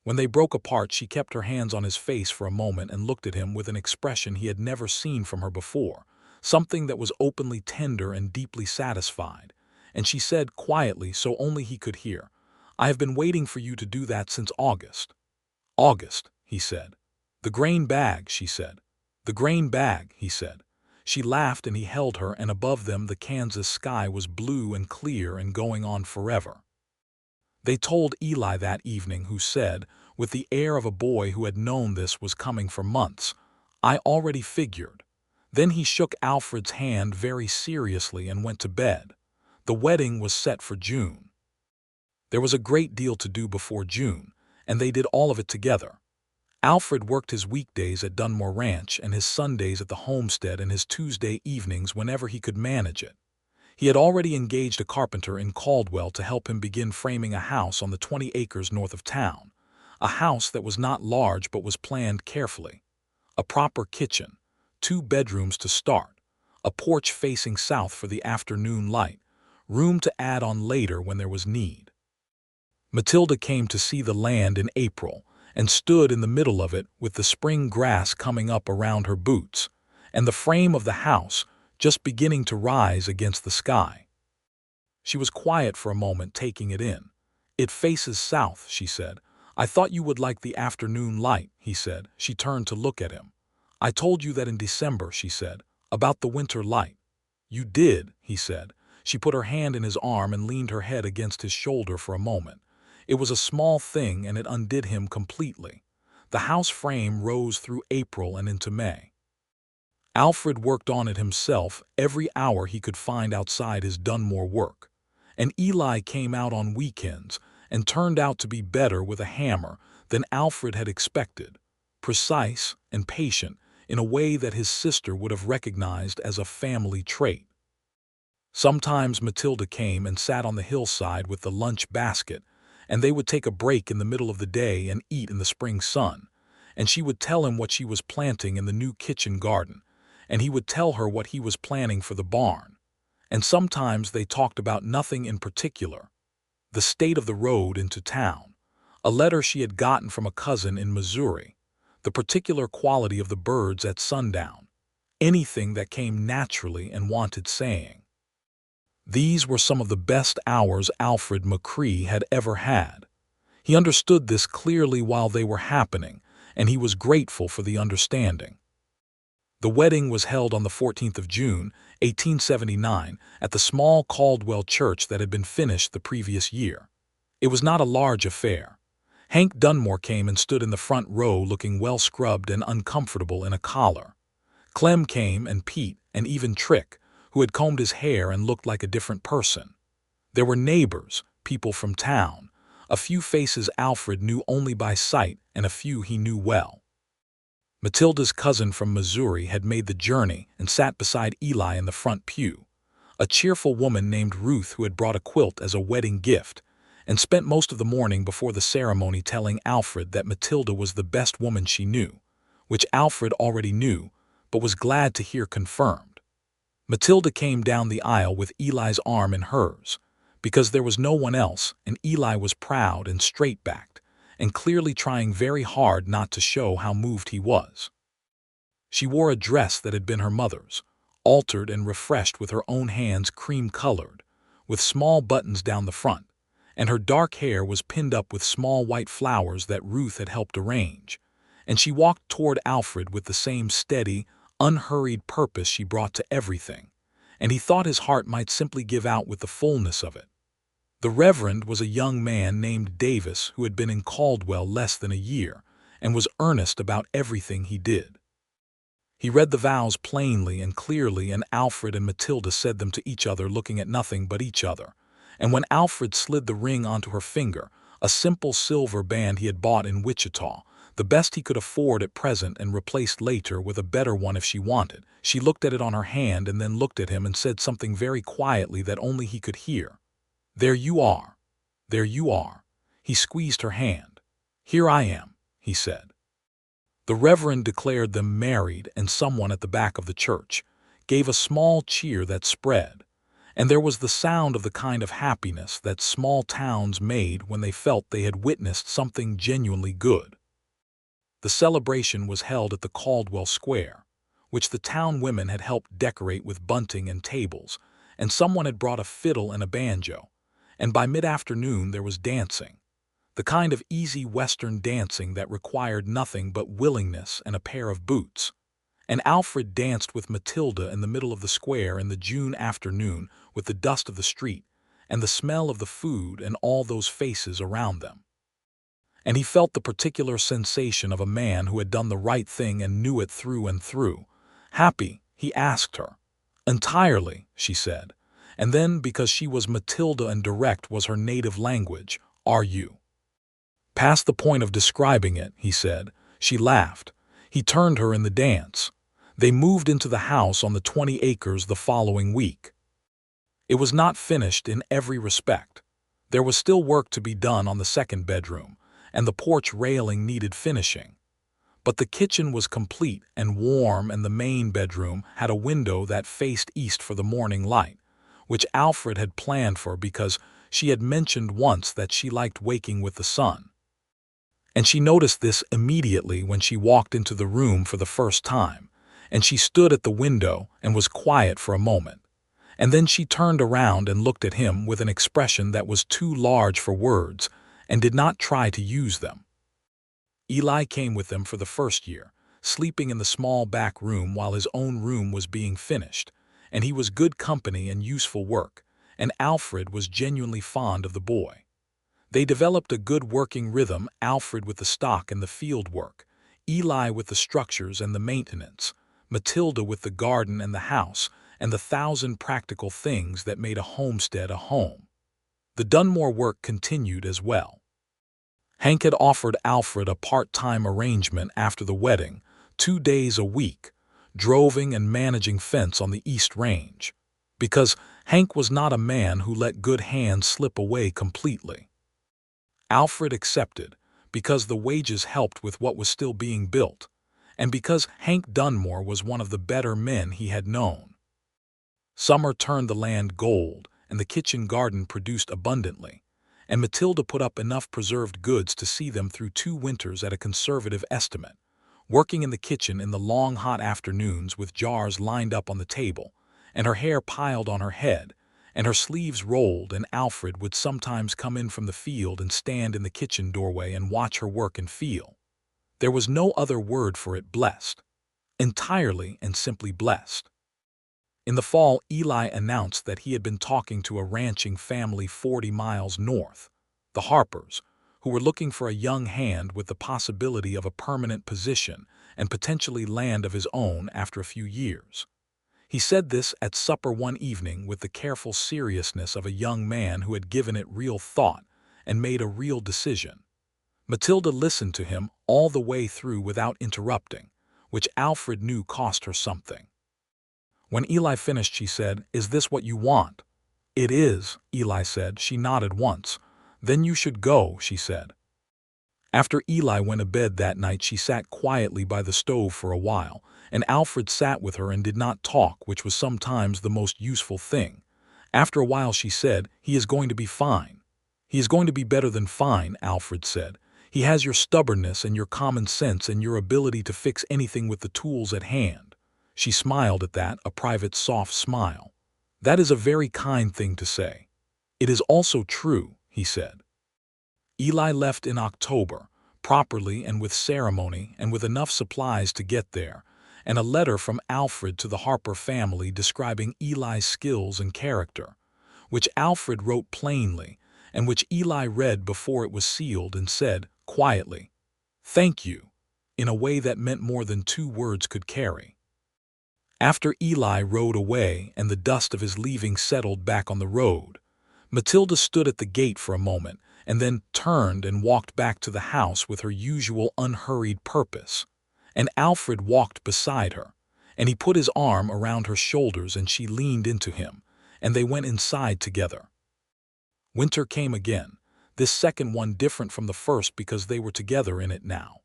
When they broke apart, she kept her hands on his face for a moment and looked at him with an expression he had never seen from her before, something that was openly tender and deeply satisfied, and she said quietly so only he could hear, "I have been waiting for you to do that since August." "August," he said. "The grain bag," she said. "The grain bag," he said. She laughed and he held her, and above them the Kansas sky was blue and clear and going on forever. They told Eli that evening, who said, with the air of a boy who had known this was coming for months, "I already figured." Then he shook Alfred's hand very seriously and went to bed. The wedding was set for June. There was a great deal to do before June, and they did all of it together. Alfred worked his weekdays at Dunmore Ranch and his Sundays at the homestead and his Tuesday evenings whenever he could manage it. He had already engaged a carpenter in Caldwell to help him begin framing a house on the 20 acres north of town, a house that was not large but was planned carefully. A proper kitchen, 2 bedrooms to start, a porch facing south for the afternoon light, room to add on later when there was need. Matilda came to see the land in April and stood in the middle of it with the spring grass coming up around her boots, and the frame of the house just beginning to rise against the sky. She was quiet for a moment, taking it in. "It faces south," she said. "I thought you would like the afternoon light," he said. She turned to look at him. "I told you that in December," she said, "about the winter light." "You did," he said. She put her hand in his arm and leaned her head against his shoulder for a moment. It was a small thing, and it undid him completely. The house frame rose through April and into May. Alfred worked on it himself every hour he could find outside his Dunmore work, and Eli came out on weekends and turned out to be better with a hammer than Alfred had expected, precise and patient in a way that his sister would have recognized as a family trait. Sometimes Matilda came and sat on the hillside with the lunch basket, and they would take a break in the middle of the day and eat in the spring sun, and she would tell him what she was planting in the new kitchen garden, and he would tell her what he was planning for the barn. And sometimes they talked about nothing in particular: the state of the road into town, a letter she had gotten from a cousin in Missouri, the particular quality of the birds at sundown, anything that came naturally and wanted saying. These were some of the best hours Alfred McCrae had ever had. He understood this clearly while they were happening, and he was grateful for the understanding. The wedding was held on the 14th of June, 1879, at the small Caldwell church that had been finished the previous year. It was not a large affair. Hank Dunmore came and stood in the front row looking well scrubbed and uncomfortable in a collar. Clem came, and Pete, and even Trick, who had combed his hair and looked like a different person. There were neighbors, people from town, a few faces Alfred knew only by sight and a few he knew well. Matilda's cousin from Missouri had made the journey and sat beside Eli in the front pew, a cheerful woman named Ruth who had brought a quilt as a wedding gift, and spent most of the morning before the ceremony telling Alfred that Matilda was the best woman she knew, which Alfred already knew, but was glad to hear confirmed. Matilda came down the aisle with Eli's arm in hers, because there was no one else, and Eli was proud and straight-backed, and clearly trying very hard not to show how moved he was. She wore a dress that had been her mother's, altered and refreshed with her own hands cream-colored, with small buttons down the front, and her dark hair was pinned up with small white flowers that Ruth had helped arrange, and she walked toward Alfred with the same steady, unhurried purpose she brought to everything, and he thought his heart might simply give out with the fullness of it. The Reverend was a young man named Davis who had been in Caldwell less than a year and was earnest about everything he did. He read the vows plainly and clearly, and Alfred and Matilda said them to each other looking at nothing but each other, and when Alfred slid the ring onto her finger, a simple silver band he had bought in Wichita, the best he could afford at present and replaced later with a better one if she wanted, she looked at it on her hand and then looked at him and said something very quietly that only he could hear. "There you are. There you are." He squeezed her hand. "Here I am," he said. The Reverend declared them married, and someone at the back of the church gave a small cheer that spread, and there was the sound of the kind of happiness that small towns made when they felt they had witnessed something genuinely good. The celebration was held at the Caldwell Square, which the town women had helped decorate with bunting and tables, and someone had brought a fiddle and a banjo, and by mid-afternoon there was dancing, the kind of easy Western dancing that required nothing but willingness and a pair of boots. And Alfred danced with Matilda in the middle of the square in the June afternoon with the dust of the street and the smell of the food and all those faces around them. And he felt the particular sensation of a man who had done the right thing and knew it through and through. "Happy?" he asked her. "Entirely," she said. And then, because she was Matilda and direct was her native language, "Are you?" "Past the point of describing it," he said. She laughed. He turned her in the dance. They moved into the house on the 20 acres the following week. It was not finished in every respect. There was still work to be done on the second bedroom, and the porch railing needed finishing. But the kitchen was complete and warm, and the main bedroom had a window that faced east for the morning light, which Alfred had planned for because she had mentioned once that she liked waking with the sun. And she noticed this immediately when she walked into the room for the first time, and she stood at the window and was quiet for a moment. And then she turned around and looked at him with an expression that was too large for words and did not try to use them. Eli came with them for the first year, sleeping in the small back room while his own room was being finished, and he was good company and useful work, and Alfred was genuinely fond of the boy. They developed a good working rhythm, Alfred with the stock and the field work, Eli with the structures and the maintenance, Matilda with the garden and the house, and the 1,000 practical things that made a homestead a home. The Dunmore work continued as well. Hank had offered Alfred a part-time arrangement after the wedding, 2 days a week, droving and managing fence on the East Range, because Hank was not a man who let good hands slip away completely. Alfred accepted, because the wages helped with what was still being built, and because Hank Dunmore was one of the better men he had known. Summer turned the land gold, and the kitchen garden produced abundantly, and Matilda put up enough preserved goods to see them through 2 winters at a conservative estimate, working in the kitchen in the long hot afternoons with jars lined up on the table, and her hair piled on her head, and her sleeves rolled, and Alfred would sometimes come in from the field and stand in the kitchen doorway and watch her work and feel. There was no other word for it, blessed. entirely and simply blessed. In the fall, Eli announced that he had been talking to a ranching family 40 miles north, the Harpers, who were looking for a young hand with the possibility of a permanent position and potentially land of his own after a few years. He said this at supper one evening with the careful seriousness of a young man who had given it real thought and made a real decision. Matilda listened to him all the way through without interrupting, which Alfred knew cost her something. When Eli finished, she said, "Is this what you want?" "It is," Eli said. She nodded once. "Then you should go," she said. After Eli went to bed that night, she sat quietly by the stove for a while, and Alfred sat with her and did not talk, which was sometimes the most useful thing. After a while she said, "He is going to be fine." "He is going to be better than fine," Alfred said. "He has your stubbornness and your common sense and your ability to fix anything with the tools at hand." She smiled at that, a private soft smile. "That is a very kind thing to say." "It is also true," he said. Eli left in October, properly and with ceremony and with enough supplies to get there, and a letter from Alfred to the Harper family describing Eli's skills and character, which Alfred wrote plainly and which Eli read before it was sealed and said, quietly, "Thank you," in a way that meant more than 2 words could carry. After Eli rode away and the dust of his leaving settled back on the road, Matilda stood at the gate for a moment and then turned and walked back to the house with her usual unhurried purpose. And Alfred walked beside her, and he put his arm around her shoulders and she leaned into him, and they went inside together. Winter came again, this second one different from the first because they were together in it now.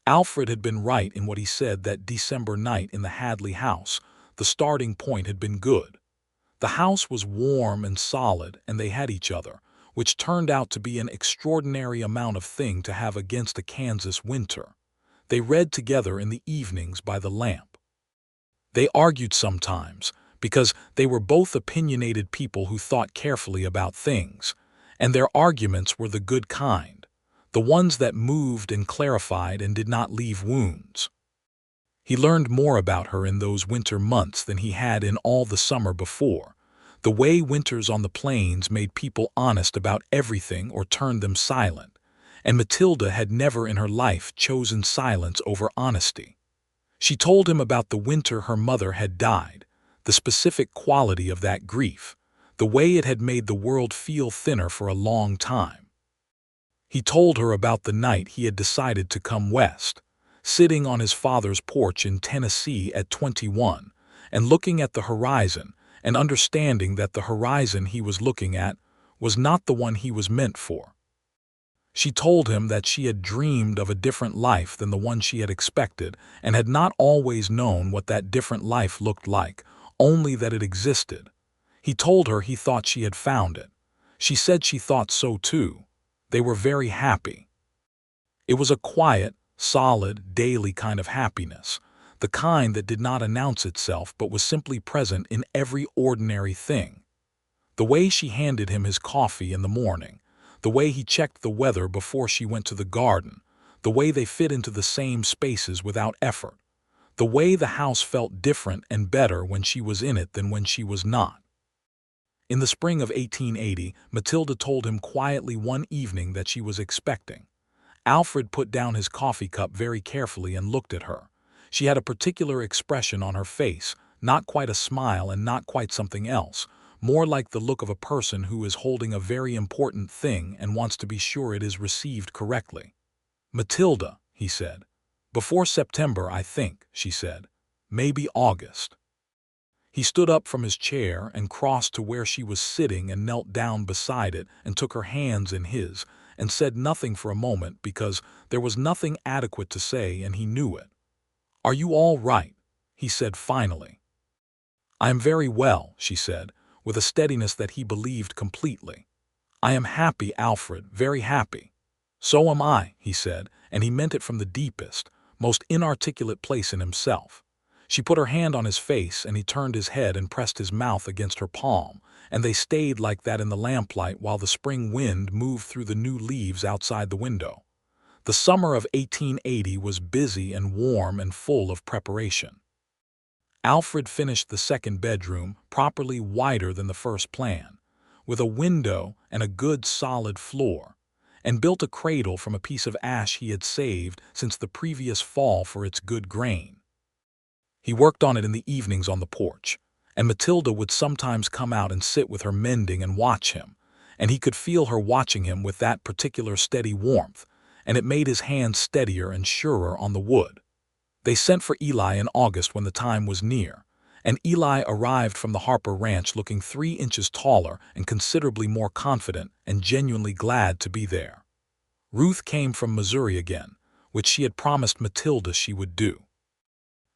Alfred had been right in what he said that December night in the Hadley house. The starting point had been good. The house was warm and solid, and they had each other, which turned out to be an extraordinary amount of thing to have against a Kansas winter. They read together in the evenings by the lamp. They argued sometimes, because they were both opinionated people who thought carefully about things, and their arguments were the good kind, the ones that moved and clarified and did not leave wounds. He learned more about her in those winter months than he had in all the summer before. The way winters on the plains made people honest about everything or turned them silent, and Matilda had never in her life chosen silence over honesty. She told him about the winter her mother had died, the specific quality of that grief, the way it had made the world feel thinner for a long time. He told her about the night he had decided to come west, sitting on his father's porch in Tennessee at 21, and looking at the horizon, and understanding that the horizon he was looking at was not the one he was meant for. She told him that she had dreamed of a different life than the one she had expected and had not always known what that different life looked like, only that it existed. He told her he thought she had found it. She said she thought so too. They were very happy. It was a quiet, solid, daily kind of happiness, the kind that did not announce itself but was simply present in every ordinary thing. The way she handed him his coffee in the morning, the way he checked the weather before she went to the garden, the way they fit into the same spaces without effort, the way the house felt different and better when she was in it than when she was not. In the spring of 1880, Matilda told him quietly one evening that she was expecting. Alfred put down his coffee cup very carefully and looked at her. She had a particular expression on her face, not quite a smile and not quite something else, more like the look of a person who is holding a very important thing and wants to be sure it is received correctly. "Matilda," he said. "Before September, I think," she said. "Maybe August." He stood up from his chair and crossed to where she was sitting and knelt down beside it and took her hands in his and said nothing for a moment because there was nothing adequate to say and he knew it. "Are you all right?" he said finally. "I am very well," she said, with a steadiness that he believed completely. "I am happy, Alfred, very happy." "So am I," he said, and he meant it from the deepest, most inarticulate place in himself. She put her hand on his face and he turned his head and pressed his mouth against her palm, and they stayed like that in the lamplight while the spring wind moved through the new leaves outside the window. The summer of 1880 was busy and warm and full of preparation. Alfred finished the second bedroom, properly wider than the first plan, with a window and a good solid floor, and built a cradle from a piece of ash he had saved since the previous fall for its good grain. He worked on it in the evenings on the porch, and Matilda would sometimes come out and sit with her mending and watch him, and he could feel her watching him with that particular steady warmth, and it made his hands steadier and surer on the wood. They sent for Eli in August when the time was near, and Eli arrived from the Harper Ranch looking 3 inches taller and considerably more confident and genuinely glad to be there. Ruth came from Missouri again, which she had promised Matilda she would do.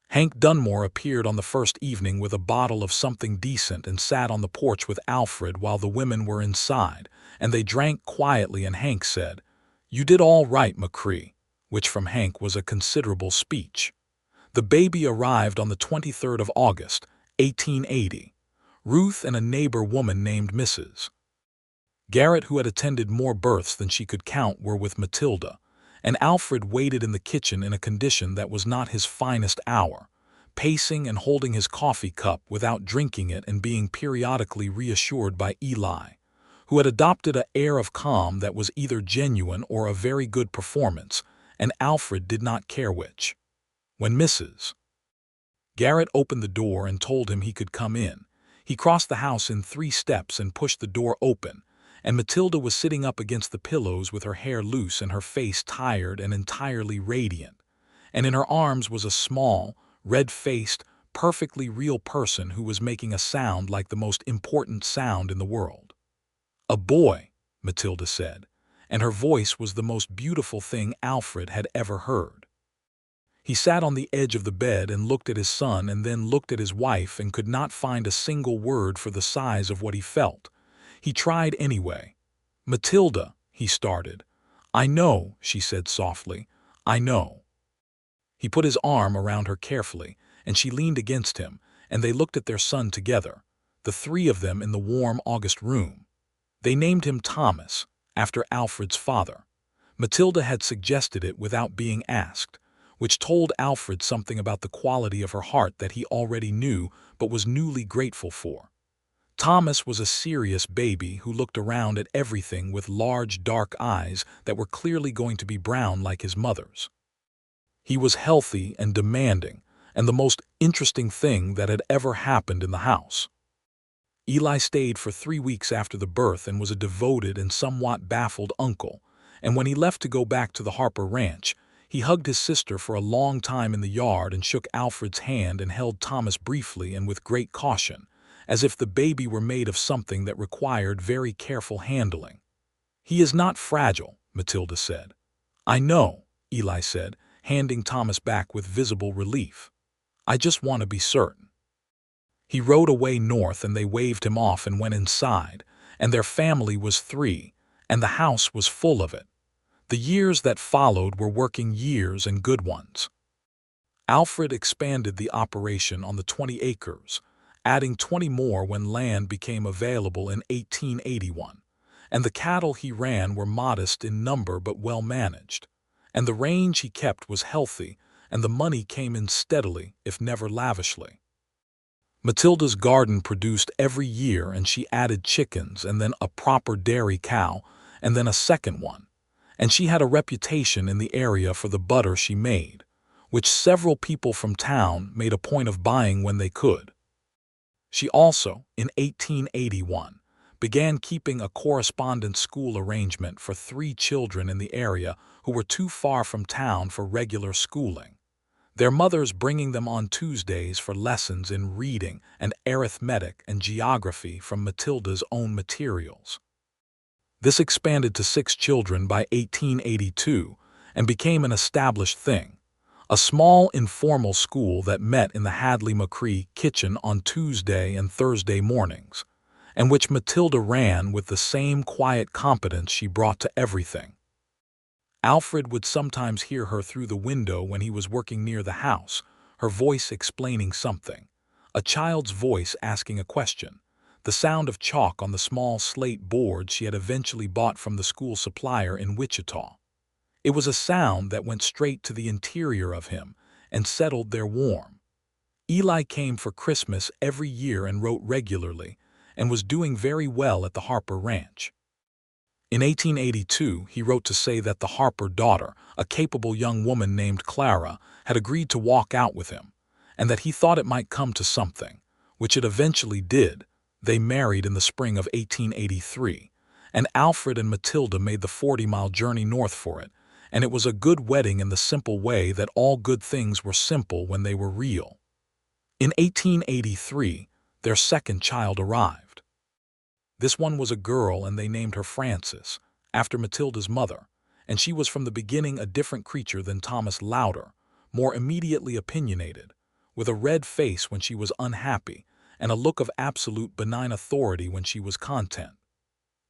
Hank Dunmore appeared on the first evening with a bottle of something decent and sat on the porch with Alfred while the women were inside, and they drank quietly, and Hank said, "You did all right, McCrae," which from Hank was a considerable speech. The baby arrived on the 23rd of August, 1880. Ruth and a neighbor woman named Mrs. Garrett, who had attended more births than she could count, were with Matilda, and Alfred waited in the kitchen in a condition that was not his finest hour, pacing and holding his coffee cup without drinking it and being periodically reassured by Eli, who had adopted an air of calm that was either genuine or a very good performance, and Alfred did not care which. When Mrs. Garrett opened the door and told him he could come in, he crossed the house in 3 steps and pushed the door open, and Matilda was sitting up against the pillows with her hair loose and her face tired and entirely radiant, and in her arms was a small, red-faced, perfectly real person who was making a sound like the most important sound in the world. "A boy," Matilda said, and her voice was the most beautiful thing Alfred had ever heard. He sat on the edge of the bed and looked at his son and then looked at his wife and could not find a single word for the size of what he felt. He tried anyway. "Matilda," he started. "I know," she said softly. "I know." He put his arm around her carefully, and she leaned against him, and they looked at their son together, the 3 of them in the warm August room. They named him Thomas, after Alfred's father. Matilda had suggested it without being asked, which told Alfred something about the quality of her heart that he already knew but was newly grateful for. Thomas was a serious baby who looked around at everything with large dark eyes that were clearly going to be brown like his mother's. He was healthy and demanding, and the most interesting thing that had ever happened in the house. Eli stayed for 3 weeks after the birth and was a devoted and somewhat baffled uncle, and when he left to go back to the Harper Ranch, he hugged his sister for a long time in the yard and shook Alfred's hand and held Thomas briefly and with great caution, as if the baby were made of something that required very careful handling. "He is not fragile," Matilda said. "I know," Eli said, handing Thomas back with visible relief. "I just want to be certain." He rode away north and they waved him off and went inside, and their family was 3, and the house was full of it. The years that followed were working years and good ones. Alfred expanded the operation on the 20 acres, adding 20 more when land became available in 1881, and the cattle he ran were modest in number but well managed, and the range he kept was healthy, and the money came in steadily, if never lavishly. Matilda's garden produced every year, and she added chickens and then a proper dairy cow and then a second one, and she had a reputation in the area for the butter she made, which several people from town made a point of buying when they could. She also, in 1881, began keeping a correspondence school arrangement for 3 children in the area who were too far from town for regular schooling, their mothers bringing them on Tuesdays for lessons in reading and arithmetic and geography from Matilda's own materials. This expanded to 6 children by 1882 and became an established thing, a small informal school that met in the Hadley McCrae kitchen on Tuesday and Thursday mornings, and which Matilda ran with the same quiet competence she brought to everything. Alfred would sometimes hear her through the window when he was working near the house, her voice explaining something, a child's voice asking a question, the sound of chalk on the small slate boards she had eventually bought from the school supplier in Wichita. It was a sound that went straight to the interior of him and settled there warm. Eli came for Christmas every year and wrote regularly, and was doing very well at the Harper Ranch. In 1882, he wrote to say that the Harper daughter, a capable young woman named Clara, had agreed to walk out with him, and that he thought it might come to something, which it eventually did. They married in the spring of 1883, and Alfred and Matilda made the 40-mile journey north for it, and it was a good wedding in the simple way that all good things were simple when they were real. In 1883, their second child arrived. This one was a girl, and they named her Frances, after Matilda's mother, and she was from the beginning a different creature than Thomas Louder, more immediately opinionated, with a red face when she was unhappy, and a look of absolute benign authority when she was content.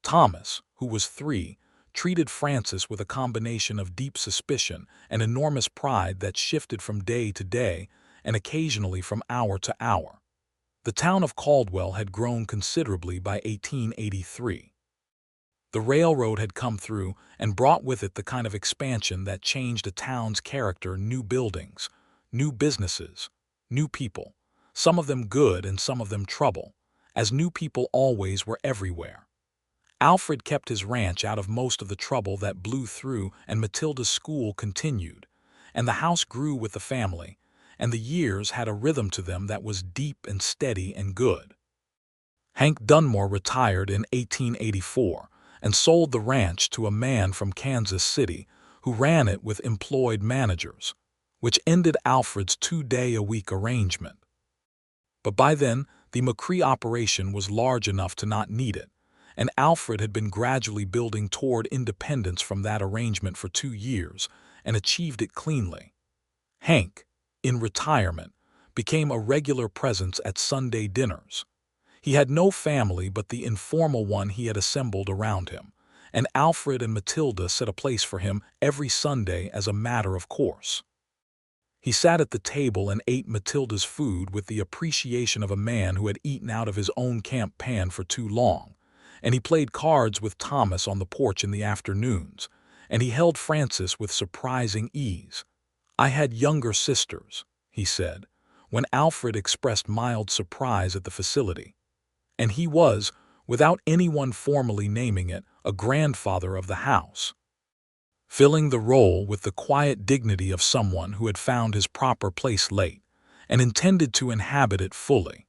Thomas, who was 3, treated Frances with a combination of deep suspicion and enormous pride that shifted from day to day and occasionally from hour to hour. The town of Caldwell had grown considerably by 1883. The railroad had come through and brought with it the kind of expansion that changed a town's character: new buildings, new businesses, new people, some of them good and some of them trouble, as new people always were everywhere. Alfred kept his ranch out of most of the trouble that blew through, and Matilda's school continued, and the house grew with the family, and the years had a rhythm to them that was deep and steady and good. Hank Dunmore retired in 1884 and sold the ranch to a man from Kansas City who ran it with employed managers, which ended Alfred's 2-day-a-week arrangement. But by then, the McCrae operation was large enough to not need it, and Alfred had been gradually building toward independence from that arrangement for 2 years and achieved it cleanly. Hank, in retirement, became a regular presence at Sunday dinners. He had no family but the informal one he had assembled around him, and Alfred and Matilda set a place for him every Sunday as a matter of course. He sat at the table and ate Matilda's food with the appreciation of a man who had eaten out of his own camp pan for too long, and he played cards with Thomas on the porch in the afternoons, and he held Frances with surprising ease. "I had younger sisters," he said, when Alfred expressed mild surprise at the facility. And he was, without anyone formally naming it, a grandfather of the house, filling the role with the quiet dignity of someone who had found his proper place late and intended to inhabit it fully.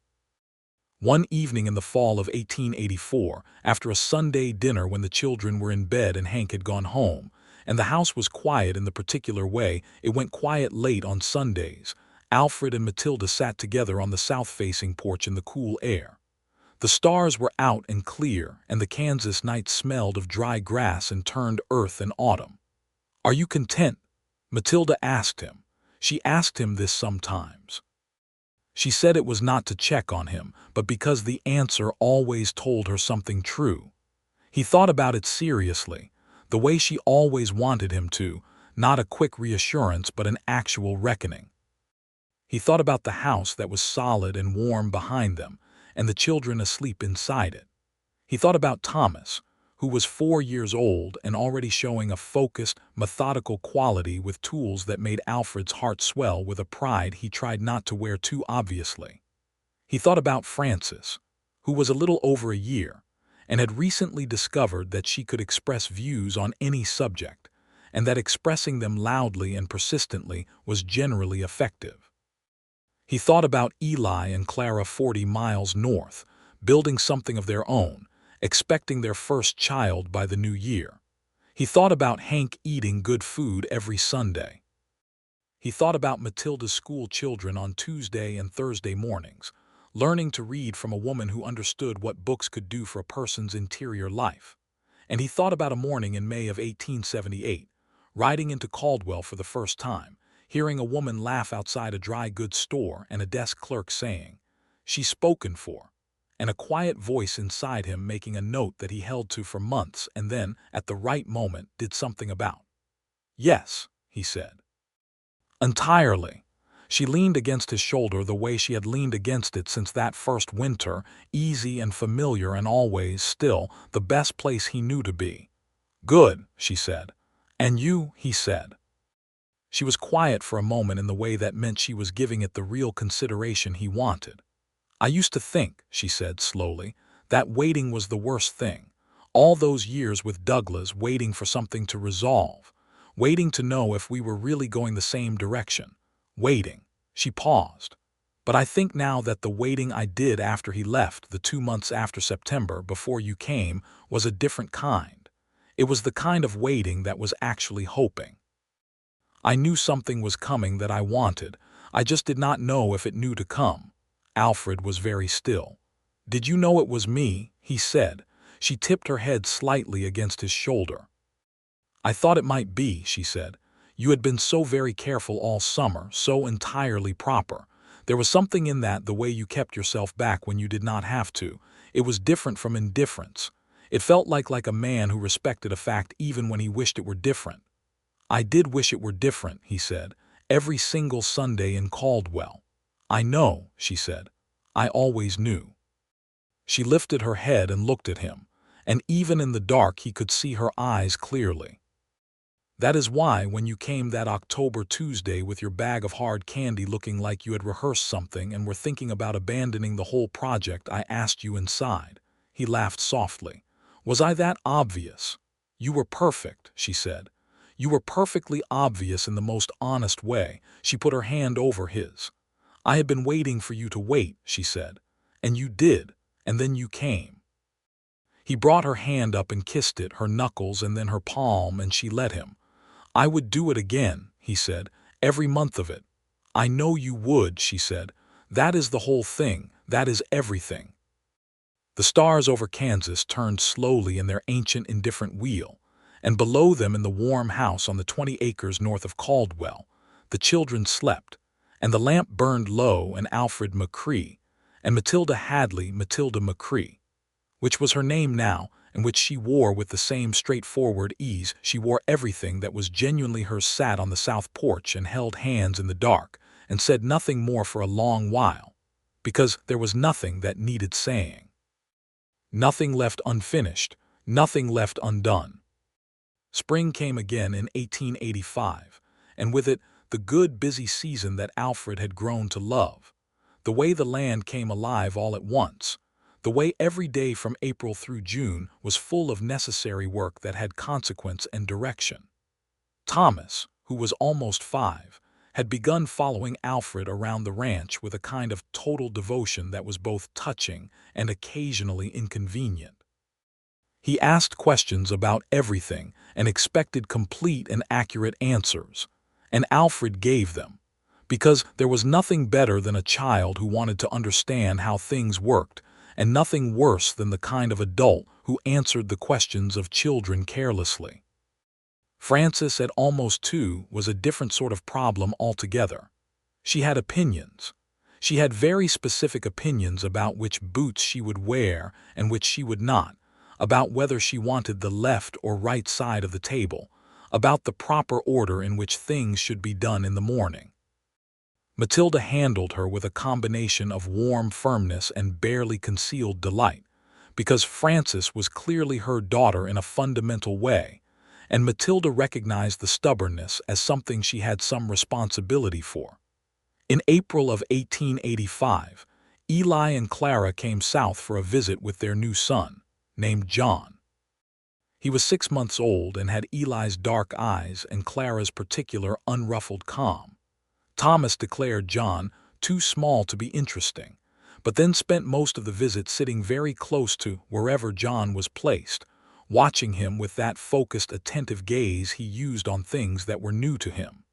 One evening in the fall of 1884, after a Sunday dinner when the children were in bed and Hank had gone home, and the house was quiet in the particular way it went quiet late on Sundays, Alfred and Matilda sat together on the south-facing porch in the cool air. The stars were out and clear, and the Kansas night smelled of dry grass and turned earth in autumn. "Are you content?" Matilda asked him. She asked him this sometimes. She said it was not to check on him, but because the answer always told her something true. He thought about it seriously, the way she always wanted him to, not a quick reassurance but an actual reckoning. He thought about the house that was solid and warm behind them, and the children asleep inside it. He thought about Thomas, who was 4 years old and already showing a focused, methodical quality with tools that made Alfred's heart swell with a pride he tried not to wear too obviously. He thought about Frances, who was a little over a year, and had recently discovered that she could express views on any subject, and that expressing them loudly and persistently was generally effective. He thought about Eli and Clara 40 miles north, building something of their own, expecting their first child by the new year. He thought about Hank eating good food every Sunday. He thought about Matilda's school children on Tuesday and Thursday mornings, learning to read from a woman who understood what books could do for a person's interior life. And he thought about a morning in May of 1878, riding into Caldwell for the first time, hearing a woman laugh outside a dry goods store and a desk clerk saying, "She's spoken for," and a quiet voice inside him making a note that he held to for months and then, at the right moment, did something about. "Yes," he said. Entirely. She leaned against his shoulder the way she had leaned against it since that first winter, easy and familiar and always, still, the best place he knew to be. "Good," she said. "And you," he said. She was quiet for a moment in the way that meant she was giving it the real consideration he wanted. "I used to think," she said slowly, "that waiting was the worst thing. All those years with Douglas waiting for something to resolve, waiting to know if we were really going the same direction. Waiting." She paused. "But I think now that the waiting I did after he left, the 2 months after September, before you came, was a different kind. It was the kind of waiting that was actually hoping. I knew something was coming that I wanted. I just did not know if it knew to come." Alfred was very still. "Did you know it was me?" he said. She tipped her head slightly against his shoulder. "I thought it might be," she said. "You had been so very careful all summer, so entirely proper. There was something in that, the way you kept yourself back when you did not have to. It was different from indifference. It felt like a man who respected a fact even when he wished it were different." "I did wish it were different," he said, "every single Sunday in Caldwell." "I know," she said. "I always knew." She lifted her head and looked at him, and even in the dark he could see her eyes clearly. "That is why, when you came that October Tuesday with your bag of hard candy looking like you had rehearsed something and were thinking about abandoning the whole project, I asked you inside." He laughed softly. "Was I that obvious?" "You were perfect," she said. "You were perfectly obvious in the most honest way." She put her hand over his. "I had been waiting for you to wait," she said. "And you did, and then you came." He brought her hand up and kissed it, her knuckles and then her palm, and she let him. "I would do it again," he said, "every month of it." "I know you would," she said. "That is the whole thing. That is everything." The stars over Kansas turned slowly in their ancient indifferent wheel, and below them in the warm house on the 20 acres north of Caldwell, the children slept, and the lamp burned low, and Alfred McCrae, and Matilda Hadley, Matilda McCrae, which was her name now, and which she wore with the same straightforward ease she wore everything that was genuinely hers, sat on the south porch and held hands in the dark, and said nothing more for a long while, because there was nothing that needed saying. Nothing left unfinished, nothing left undone. Spring came again in 1885, and with it the good, busy season that Alfred had grown to love. The way the land came alive all at once, the way every day from April through June was full of necessary work that had consequence and direction. Thomas, who was almost 5, had begun following Alfred around the ranch with a kind of total devotion that was both touching and occasionally inconvenient. He asked questions about everything and expected complete and accurate answers, and Alfred gave them, because there was nothing better than a child who wanted to understand how things worked, and nothing worse than the kind of adult who answered the questions of children carelessly. Frances, at almost 2, was a different sort of problem altogether. She had opinions. She had very specific opinions about which boots she would wear and which she would not, about whether she wanted the left or right side of the table, about the proper order in which things should be done in the morning. Matilda handled her with a combination of warm firmness and barely concealed delight, because Frances was clearly her daughter in a fundamental way, and Matilda recognized the stubbornness as something she had some responsibility for. In April of 1885, Eli and Clara came south for a visit with their new son, named John. He was 6 months old and had Eli's dark eyes and Clara's particular unruffled calm. Thomas declared John too small to be interesting, but then spent most of the visit sitting very close to wherever John was placed, watching him with that focused, attentive gaze he used on things that were new to him.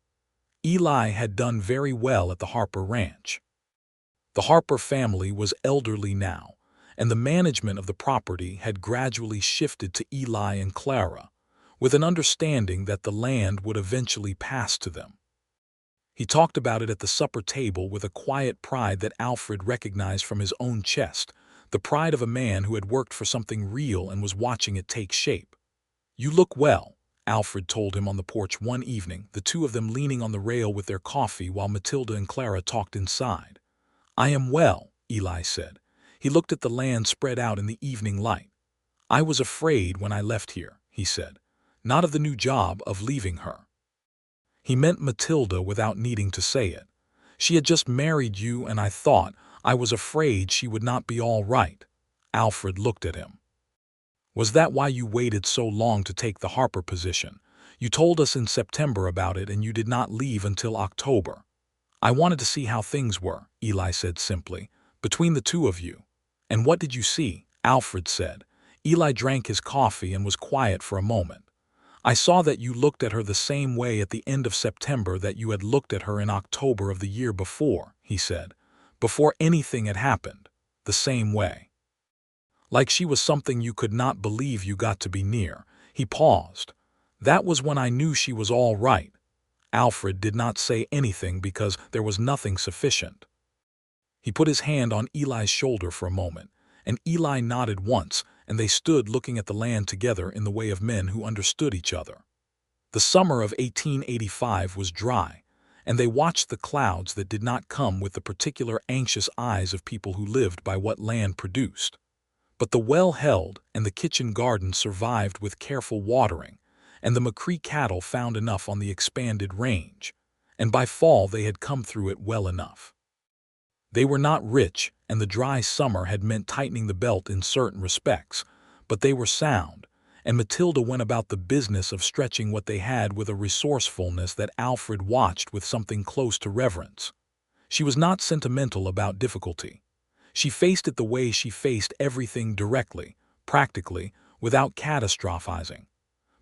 Eli had done very well at the Harper Ranch. The Harper family was elderly now, and the management of the property had gradually shifted to Eli and Clara, with an understanding that the land would eventually pass to them. He talked about it at the supper table with a quiet pride that Alfred recognized from his own chest, the pride of a man who had worked for something real and was watching it take shape. "You look well," Alfred told him on the porch one evening, the two of them leaning on the rail with their coffee while Matilda and Clara talked inside. "I am well," Eli said. He looked at the land spread out in the evening light. "I was afraid when I left here," he said. not of the new job of leaving her. He meant Matilda without needing to say it. She had just married you, and I was afraid she would not be all right. Alfred looked at him. Was that why you waited so long to take the Harper position? You told us in September about it, and you did not leave until October. I wanted to see how things were, Eli said simply, between the two of you. And what did you see? Alfred said. Eli drank his coffee and was quiet for a moment. I saw that you looked at her the same way at the end of September that you had looked at her in October of the year before, he said. Before anything had happened. The same way. Like she was something you could not believe you got to be near. He paused. That was when I knew she was all right. Alfred did not say anything because there was nothing sufficient. He put his hand on Eli's shoulder for a moment, and Eli nodded once, and they stood looking at the land together in the way of men who understood each other. The summer of 1885 was dry, and they watched the clouds that did not come with the particular anxious eyes of people who lived by what land produced. But the well held, and the kitchen garden survived with careful watering, and the McCrae cattle found enough on the expanded range, and by fall they had come through it well enough. They were not rich, and the dry summer had meant tightening the belt in certain respects, but they were sound, and Matilda went about the business of stretching what they had with a resourcefulness that Alfred watched with something close to reverence. She was not sentimental about difficulty. She faced it the way she faced everything directly, practically, without catastrophizing.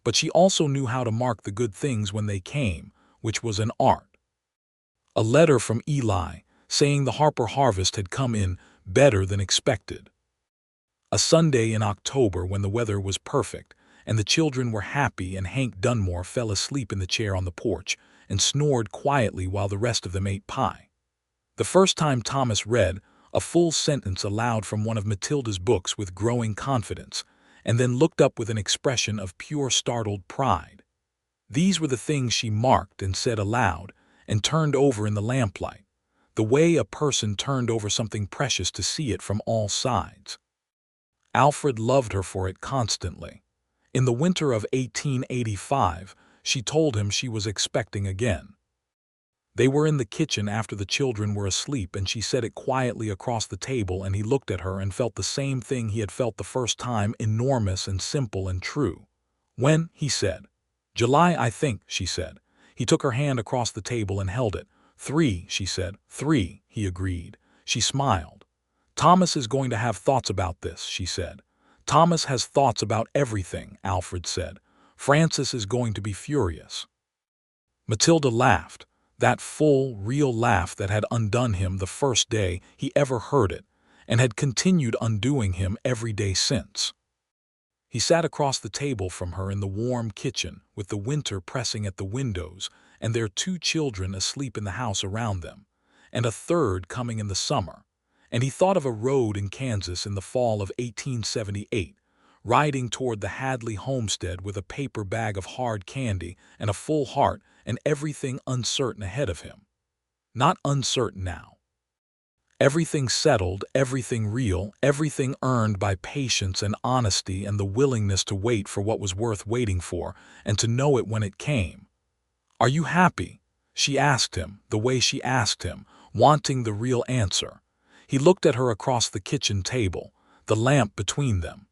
But she also knew how to mark the good things when they came, which was an art. A letter from Eli, saying the Harper harvest had come in better than expected. A Sunday in October when the weather was perfect, and the children were happy, and Hank Dunmore fell asleep in the chair on the porch and snored quietly while the rest of them ate pie. The first time Thomas read a full sentence aloud from one of Matilda's books with growing confidence, and then looked up with an expression of pure startled pride. These were the things she marked and said aloud, and turned over in the lamplight, the way a person turned over something precious to see it from all sides. Alfred loved her for it constantly. In the winter of 1885, she told him she was expecting again. They were in the kitchen after the children were asleep, and she said it quietly across the table, and he looked at her and felt the same thing he had felt the first time, enormous and simple and true. When, he said. July, I think, she said. He took her hand across the table and held it. 3, she said. 3, he agreed. She smiled. Thomas is going to have thoughts about this, she said. Thomas has thoughts about everything, Alfred said. Francis is going to be furious. Matilda laughed. That full, real laugh that had undone him the first day he ever heard it, and had continued undoing him every day since. He sat across the table from her in the warm kitchen, with the winter pressing at the windows, and their 2 children asleep in the house around them, and a third coming in the summer, and he thought of a road in Kansas in the fall of 1878, riding toward the Hadley homestead with a paper bag of hard candy and a full heart, and everything uncertain ahead of him. Not uncertain now. Everything settled, everything real, everything earned by patience and honesty and the willingness to wait for what was worth waiting for, and to know it when it came. Are you happy? She asked him, the way she asked him, wanting the real answer. He looked at her across the kitchen table, the lamp between them.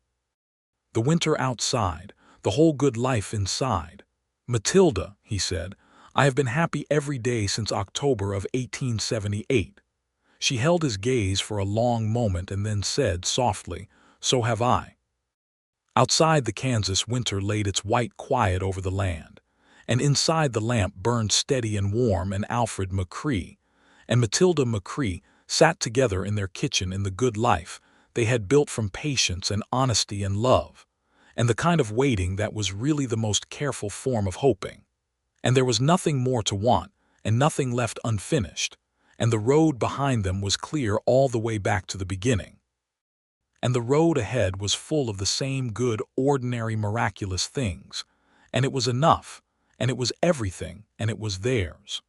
The winter outside, the whole good life inside. Matilda, he said, I have been happy every day since October of 1878. She held his gaze for a long moment and then said softly, So have I. Outside, the Kansas winter laid its white quiet over the land, and inside the lamp burned steady and warm, and Alfred McCrae and Matilda McCrae sat together in their kitchen in the good life they had built from patience and honesty and love, and the kind of waiting that was really the most careful form of hoping. And there was nothing more to want, and nothing left unfinished, and the road behind them was clear all the way back to the beginning. And the road ahead was full of the same good, ordinary, miraculous things, and it was enough, and it was everything, and it was theirs.